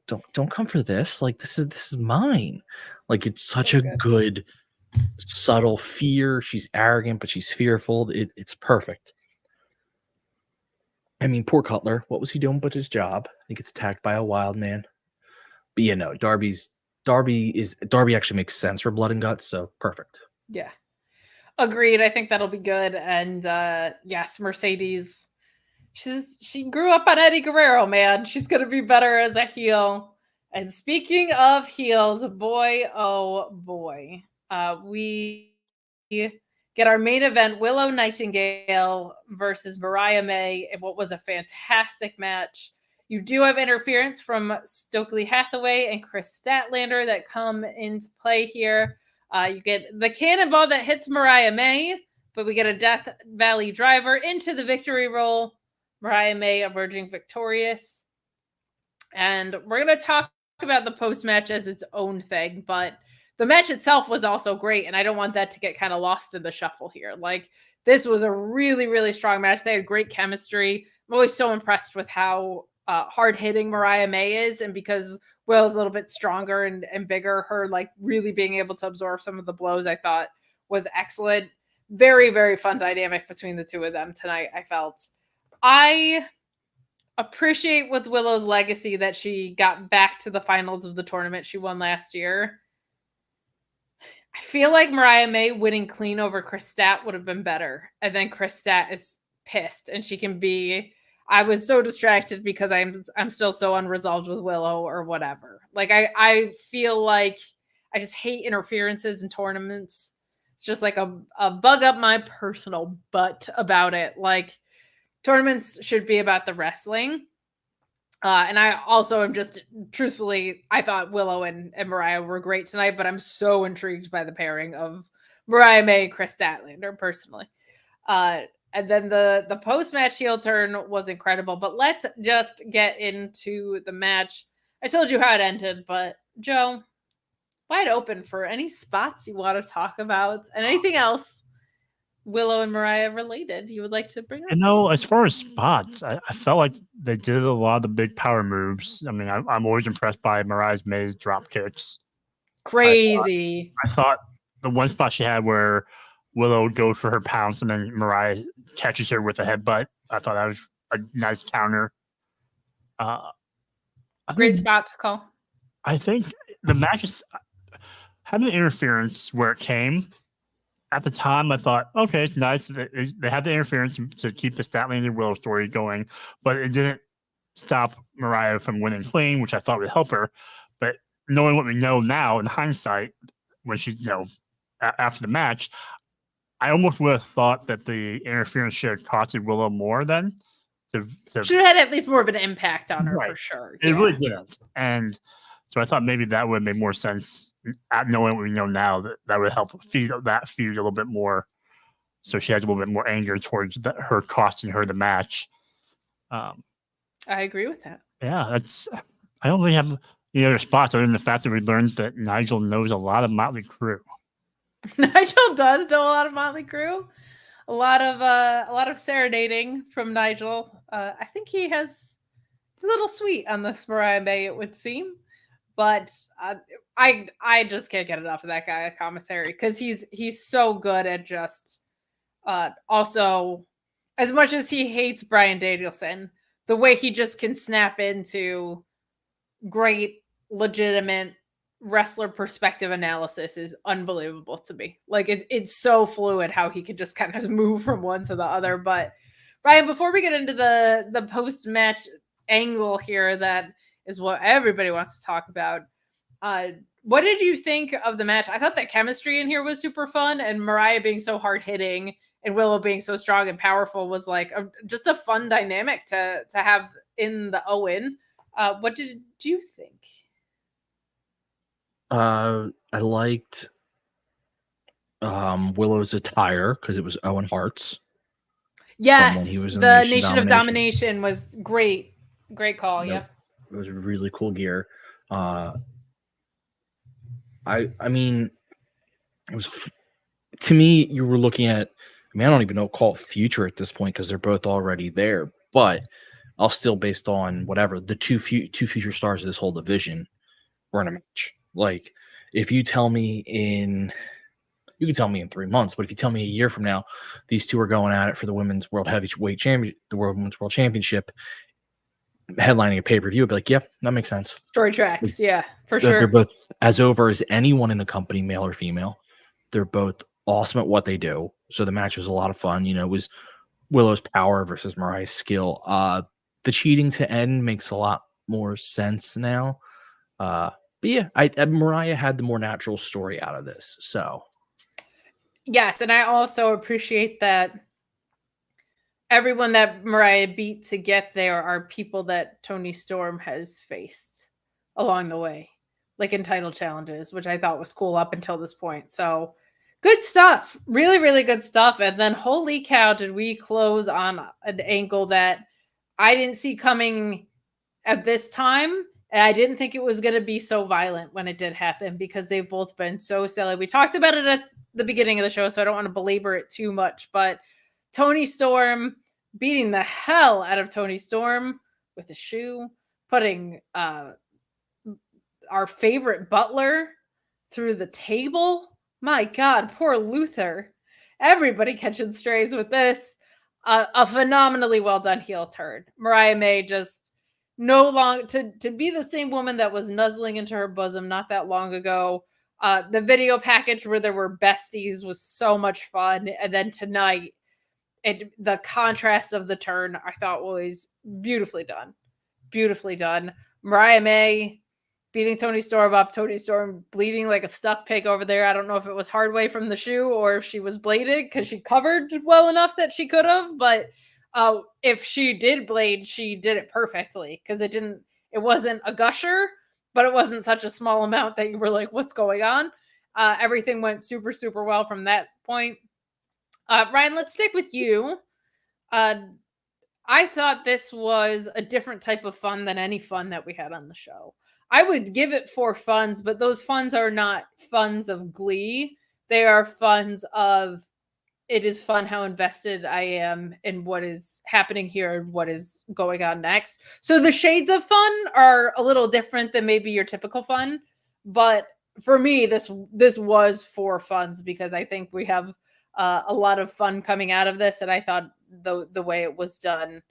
don't come for this. Like this is mine. Like it's such a good subtle fear. She's arrogant, but she's fearful. It's perfect. I mean, poor Cutler. What was he doing but his job? He gets attacked by a wild man. But yeah, no, Darby actually makes sense for Blood and Guts, so perfect. Yeah. Agreed. I think that'll be good. And yes, Mercedes, she grew up on Eddie Guerrero, man. She's gonna be better as a heel. And speaking of heels, boy, oh boy, we get our main event: Willow Nightingale versus Mariah May, in what was a fantastic match. You do have interference from Stokely Hathaway and Chris Statlander that come into play here. You get the cannonball that hits Mariah May, but we get a Death Valley driver into the victory roll. Mariah May emerging victorious. And we're going to talk about the post-match as its own thing, but the match itself was also great, and I don't want that to get kind of lost in the shuffle here. Like, this was a really, really strong match. They had great chemistry. I'm always so impressed with how hard-hitting Mariah May is, and because Will's a little bit stronger and bigger, her like really being able to absorb some of the blows, I thought was excellent. Very, very fun dynamic between the two of them tonight, I felt. I appreciate with Willow's legacy that she got back to the finals of the tournament she won last year. I feel like Mariah May winning clean over Chris Stat would have been better. And then Chris Stat is pissed and she can be, I was so distracted because I'm still so unresolved with Willow or whatever. Like I feel like I just hate interferences in tournaments. It's just like a bug up my personal butt about it. Like, tournaments should be about the wrestling. And I also am just, truthfully, I thought Willow and Mariah were great tonight, but I'm so intrigued by the pairing of Mariah May and Chris Statlander, personally. And then the post-match heel turn was incredible. But let's just get into the match. I told you how it ended, but Joe, wide open for any spots you want to talk about and anything else Willow and Mariah related you would like to bring up? You know, as far as spots, I felt like they did a lot of the big power moves. I mean, I'm always impressed by Mariah May's drop kicks. Crazy. I thought the one spot she had where Willow goes for her pounce and then Mariah catches her with a headbutt. I thought that was a nice counter. Great spot to call. I think the match is having the interference where it came. At the time, I thought, okay, it's nice. They had the interference to keep the Statlander Willow story going, but it didn't stop Mariah from winning clean, which I thought would help her. But knowing what we know now in hindsight, when she, after the match, I almost would have thought that the interference should have costed Willow more then. Should have had at least more of an impact on her, right, for sure. It really didn't. And so I thought maybe that would have made more sense, knowing what we know now, that would help feed that feud a little bit more. So she has a little bit more anger towards her costing her the match. I agree with that. Yeah, I don't really have any other spots other than the fact that we learned that Nigel knows a lot of Motley Crue. Nigel does know a lot of Motley Crue. A lot of serenading from Nigel. I think he has a little sweet on this Mariah May, it would seem. But I just can't get enough of that guy at commentary because he's so good at just also, as much as he hates Bryan Danielson, the way he just can snap into great, legitimate wrestler perspective analysis is unbelievable to me. Like it's so fluid how he could just kind of move from one to the other. But Ryan, before we get into the post-match angle here, that is what everybody wants to talk about. What did you think of the match? I thought that chemistry in here was super fun, and Mariah being so hard hitting and Willow being so strong and powerful was like just a fun dynamic to have in the Owen. What did you think? I liked Willow's attire because it was Owen Hart's. Yes, the Nation of Domination was great. Great call. Yeah. It was really cool gear. I mean, it was to me. You were looking at. I mean, I don't even know call it future at this point because they're both already there. But I'll still based on whatever the two future stars of this whole division were in a match. Like, if you tell me in You can tell me in 3 months, but if you tell me a year from now, these two are going at it for the women's world heavyweight champion, the women's world championship, headlining a pay-per-view, I'd be like, yeah, that makes sense. Story tracks, yeah, for They're sure. both as over as anyone in the company, male or female. They're both awesome at what they do. So the match was a lot of fun. You know, it was Willow's power versus Mariah's skill. The cheating to end makes a lot more sense now. But yeah, Mariah had the more natural story out of this. So yes, and I also appreciate that everyone that Mariah beat to get there are people that Toni Storm has faced along the way, like in title challenges, which I thought was cool up until this point. So good stuff. Really, really good stuff. And then holy cow, did we close on an angle that I didn't see coming at this time. And I didn't think it was going to be so violent when it did happen because they've both been so silly. We talked about it at the beginning of the show, so I don't want to belabor it too much. But Toni Storm beating the hell out of Toni Storm with a shoe, putting our favorite butler through the table. My God, poor Luther. Everybody catching strays with this. A phenomenally well done heel turn. Mariah May just no long to be the same woman that was nuzzling into her bosom not that long ago. The video package where there were besties was so much fun. And then tonight, the contrast of the turn I thought was beautifully done. Beautifully done. Mariah May beating Toni Storm up. Toni Storm bleeding like a stuck pig over there. I don't know if it was hard way from the shoe or if she was bladed because she covered well enough that she could have. But if she did blade, she did it perfectly because it wasn't a gusher, but it wasn't such a small amount that you were like, what's going on? Everything went super, super well from that point. Ryan, let's stick with you. I thought this was a different type of fun than any fun that we had on the show. I would give it 4 funds, but those funds are not funds of glee. They are funds of, it is fun how invested I am in what is happening here and what is going on next. So the shades of fun are a little different than maybe your typical fun. But for me, this was 4 funds because I think we have a lot of fun coming out of this. And I thought the way it was done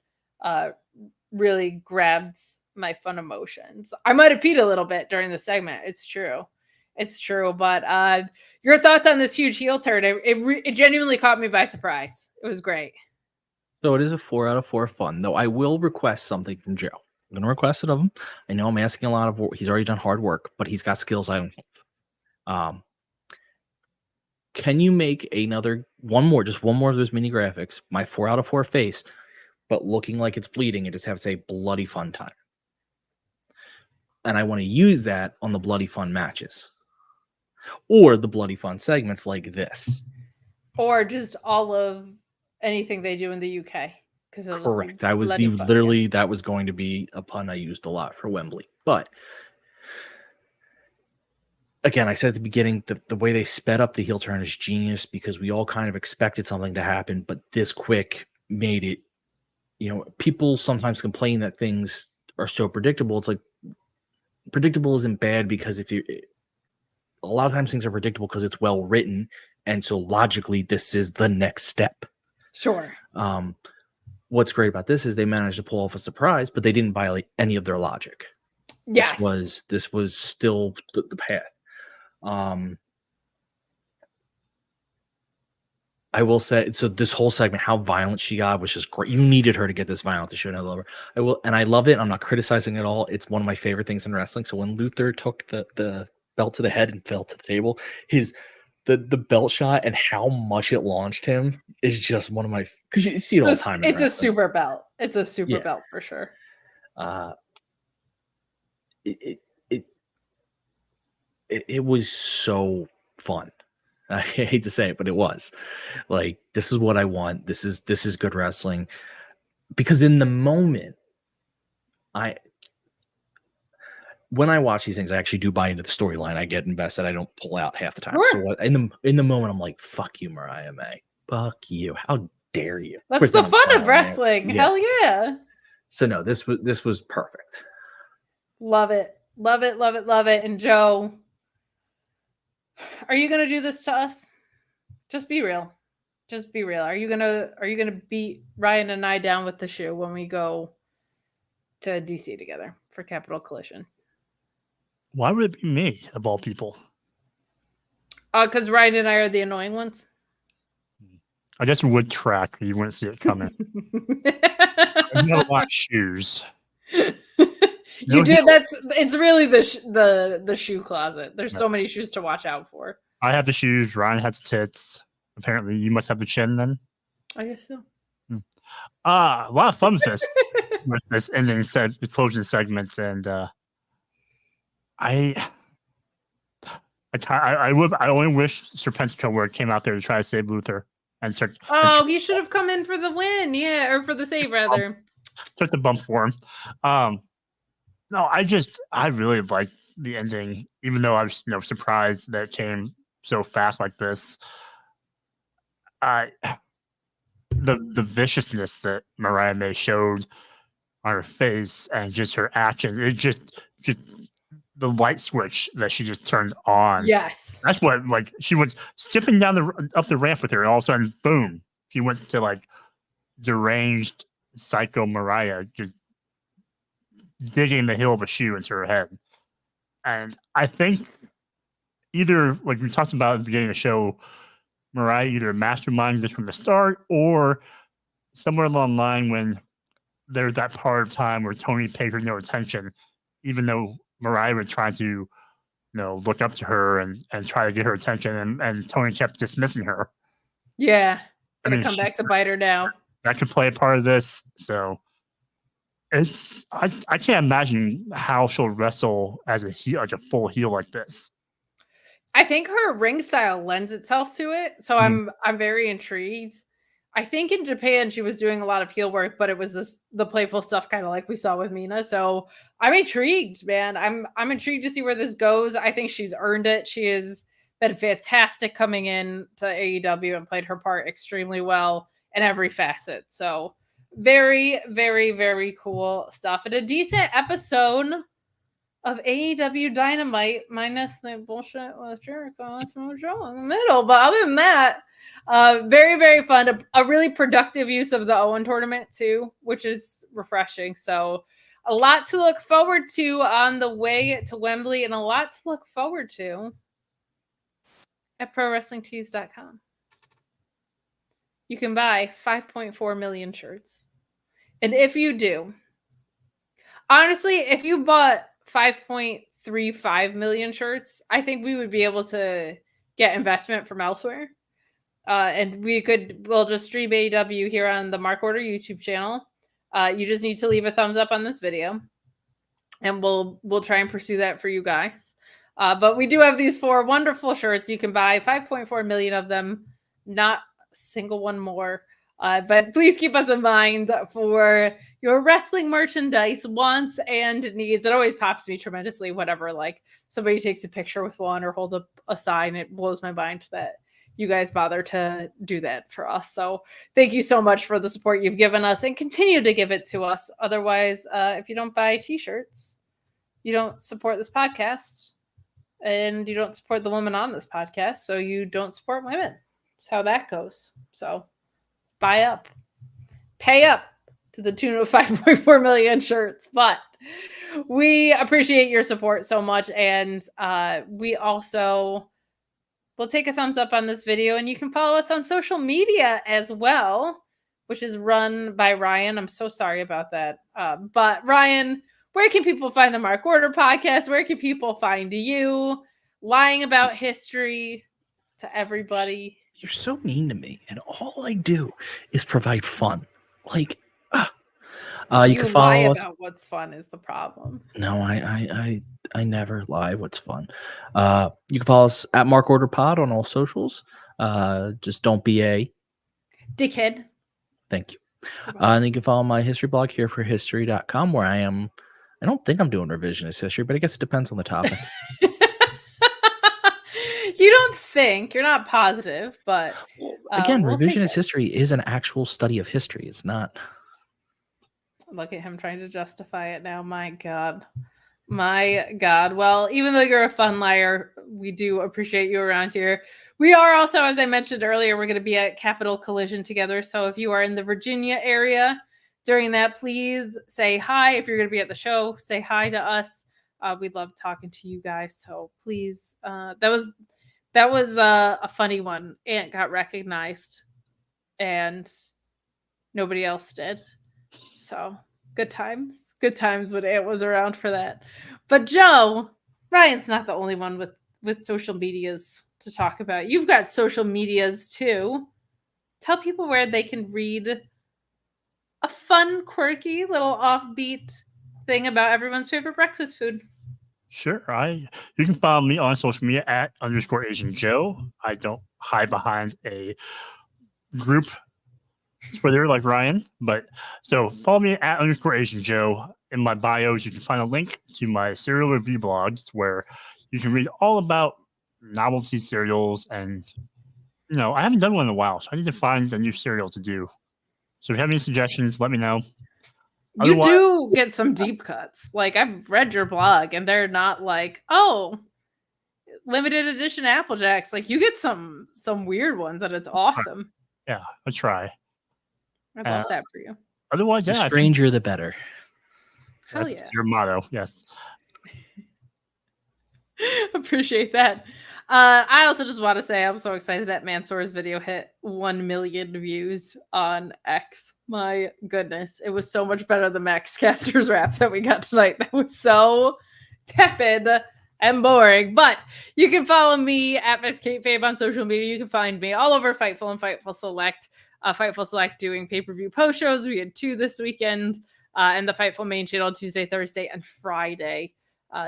really grabbed my fun emotions. I might have peed a little bit during the segment. It's true. But your thoughts on this huge heel turn? It genuinely caught me by surprise. It was great. So it is a 4 out of 4 fun, though I will request something from Joe. I'm going to request it of him. I know I'm asking a lot of work. He's already done hard work, but he's got skills I don't have. Can you make one more of those mini graphics, my 4 out of 4 face, but looking like it's bleeding and just have to say bloody fun time? And I want to use that on the bloody fun matches or the bloody fun segments like this. Or just all of anything they do in the UK. Correct. That was that was going to be a pun I used a lot for Wembley. But again, I said at the beginning, the way they sped up the heel turn is genius because we all kind of expected something to happen, but this quick made it, people sometimes complain that things are so predictable. It's like, predictable isn't bad because a lot of times things are predictable because it's well written. And so logically, this is the next step. Sure. What's great about this is they managed to pull off a surprise, but they didn't violate any of their logic. Yes. This was still the path. I will say, so this whole segment, how violent she got was just great. You needed her to get this violent to show another lover. I love it. I'm not criticizing it at all. It's one of my favorite things in wrestling. So when Luther took the belt to the head and fell to the table, the belt shot and how much it launched him is just one of my, because you see it all the time. It's a super belt. It's a super belt for sure. It was so fun. I hate to say it, but it was like, this is what I want. This is good wrestling. Because in the moment, when I watch these things, I actually do buy into the storyline. I get invested. I don't pull out half the time. Sure. So in the moment, I'm like, fuck you, Mariah May. Fuck you. How dare you? That's the fun of wrestling. Yeah. Hell yeah. So no, this was perfect. Love it. Love it. Love it. Love it. And Joe, are you going to do this to us? Just be real. Just be real. Are you gonna beat Ryan and I down with the shoe when we go to DC together for Capital Collision? Why would it be me of all people? Because Ryan and I are the annoying ones. I guess wood track. You wouldn't see it coming. There's not a lot of shoes. You did. It's really the shoe closet. There's so many shoes to watch out for. I have the shoes. Ryan has the tits. Apparently, you must have the chin then. I guess so. A lot of fun with this ending the closing segment, and I only wish Serpentico came out there to try to save Luther and took. He should have come in for the win, or for the save rather. Took the bump for him. No, I really liked the ending, even though I was surprised that it came so fast like this. The viciousness that Mariah May showed on her face and just her action, it just the light switch that she just turned on. Yes, that's what she went skipping down up the ramp with her, and all of a sudden, boom, she went to deranged psycho Mariah, just digging the heel of a shoe into her head. And I think either, like we talked about at the beginning of the show, Mariah either masterminded this from the start, or somewhere along the line when there's that part of time where Tony paid her no attention, even though Mariah would try to, look up to her and try to get her attention, and Tony kept dismissing her. Yeah, gonna come back to bite her now. That could play a part of this. So I can't imagine how she'll wrestle as a heel, like a full heel like this. I think her ring style lends itself to it, so I'm very intrigued. I think in Japan she was doing a lot of heel work, but it was the playful stuff, kind of like we saw with Mina. So I'm intrigued, man. I'm intrigued to see where this goes. I think she's earned it. She has been fantastic coming in to AEW and played her part extremely well in every facet. So very, very, very cool stuff, and a decent episode of AEW Dynamite, minus the bullshit with Jericho and Mojo in the middle. But other than that, very, very fun. A really productive use of the Owen tournament too, which is refreshing. So a lot to look forward to on the way to Wembley, and a lot to look forward to at ProWrestlingTees.com. You can buy 5.4 million shirts. And if you do, honestly, if you bought 5.35 million shirts, I think we would be able to get investment from elsewhere. And we'll just stream AEW here on the Mark Order YouTube channel. You just need to leave a thumbs up on this video, and we'll try and pursue that for you guys. But we do have these 4 wonderful shirts. You can buy 5.4 million of them, not a single one more. But please keep us in mind for your wrestling merchandise wants and needs. It always pops me tremendously whenever somebody takes a picture with one or holds up a sign. It blows my mind that you guys bother to do that for us. So thank you so much for the support you've given us, and continue to give it to us. Otherwise, if you don't buy t-shirts, you don't support this podcast, and you don't support the women on this podcast. So you don't support women. That's how that goes. So buy up, pay up to the tune of 5.4 million shirts. But we appreciate your support so much. And we also will take a thumbs up on this video, and you can follow us on social media as well, which is run by Ryan. I'm so sorry about that. But Ryan, where can people find the Mark Order podcast? Where can people find you lying about history to everybody? You're so mean to me, and all I do is provide fun. You can follow us. About what's fun is the problem. No, I never lie. What's fun? You can follow us at Mark Order Pod on all socials. Just don't be a dickhead. Thank you. And you can follow my history blog here for history.com, where I don't think I'm doing revisionist history, but I guess it depends on the topic. You don't think, you're not positive, but again, revisionist history is an actual study of history. It's not. Look at him trying to justify it now. My God. Well, even though you're a fun liar, we do appreciate you around here. We are also, as I mentioned earlier, we're going to be at Capital Collision together. So if you are in the Virginia area during that, please say hi. If you're going to be at the show, say hi to us. We'd love talking to you guys. So please, that was a funny one. Ant got recognized and nobody else did. So good times when Ant was around for that. But Joe, Ryan's not the only one with social medias to talk about. You've got social medias too. Tell people where they can read a fun, quirky, little offbeat thing about everyone's favorite breakfast food. Sure. You can follow me on social media at _Asian Joe. I don't hide behind a group Twitter like Ryan, but so follow me at _Asian Joe. In my bios, you can find a link to my cereal review blogs where you can read all about novelty cereals. And I haven't done one in a while, so I need to find a new cereal to do. So if you have any suggestions, let me know. You do get some deep cuts. Like, I've read your blog, and they're not like, oh, limited edition Apple Jacks. Like, you get some weird ones, and it's awesome. Yeah, I'll try. I love that for you. Otherwise, the stranger, the better. Hell That's yeah. your motto, yes. Appreciate that. I also just want to say I'm so excited that Mansoor's video hit 1 million views on X. My goodness. It was so much better than Max Caster's rap that we got tonight. That was so tepid and boring. But you can follow me at Miss Kate Fabe on social media. You can find me all over Fightful and Fightful Select. Fightful Select doing pay-per-view post shows. We had 2 this weekend. And the Fightful main channel Tuesday, Thursday, and Friday.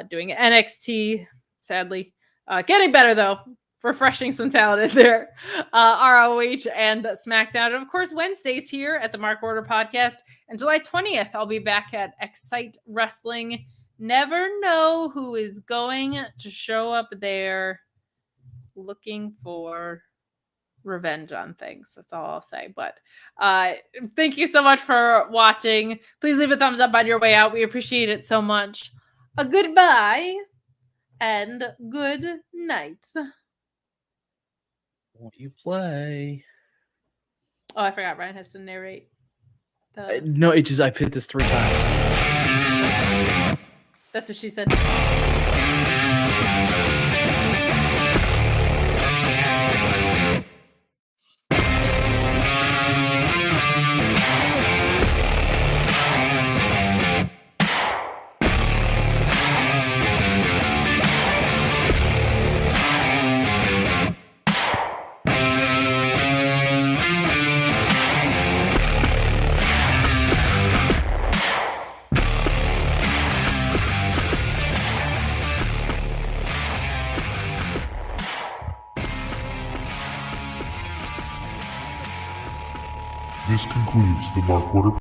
Doing NXT, sadly. Getting better, though. Refreshing some talent in there. ROH and SmackDown. And, of course, Wednesdays here at the Mark Order Podcast. And July 20th, I'll be back at Excite Wrestling. Never know who is going to show up there looking for revenge on things. That's all I'll say. But thank you so much for watching. Please leave a thumbs up on your way out. We appreciate it so much. A goodbye and good night. Won't you play? Oh, I forgot Ryan has to narrate. No, I've hit this 3 times. That's what she said. This concludes the Mark Order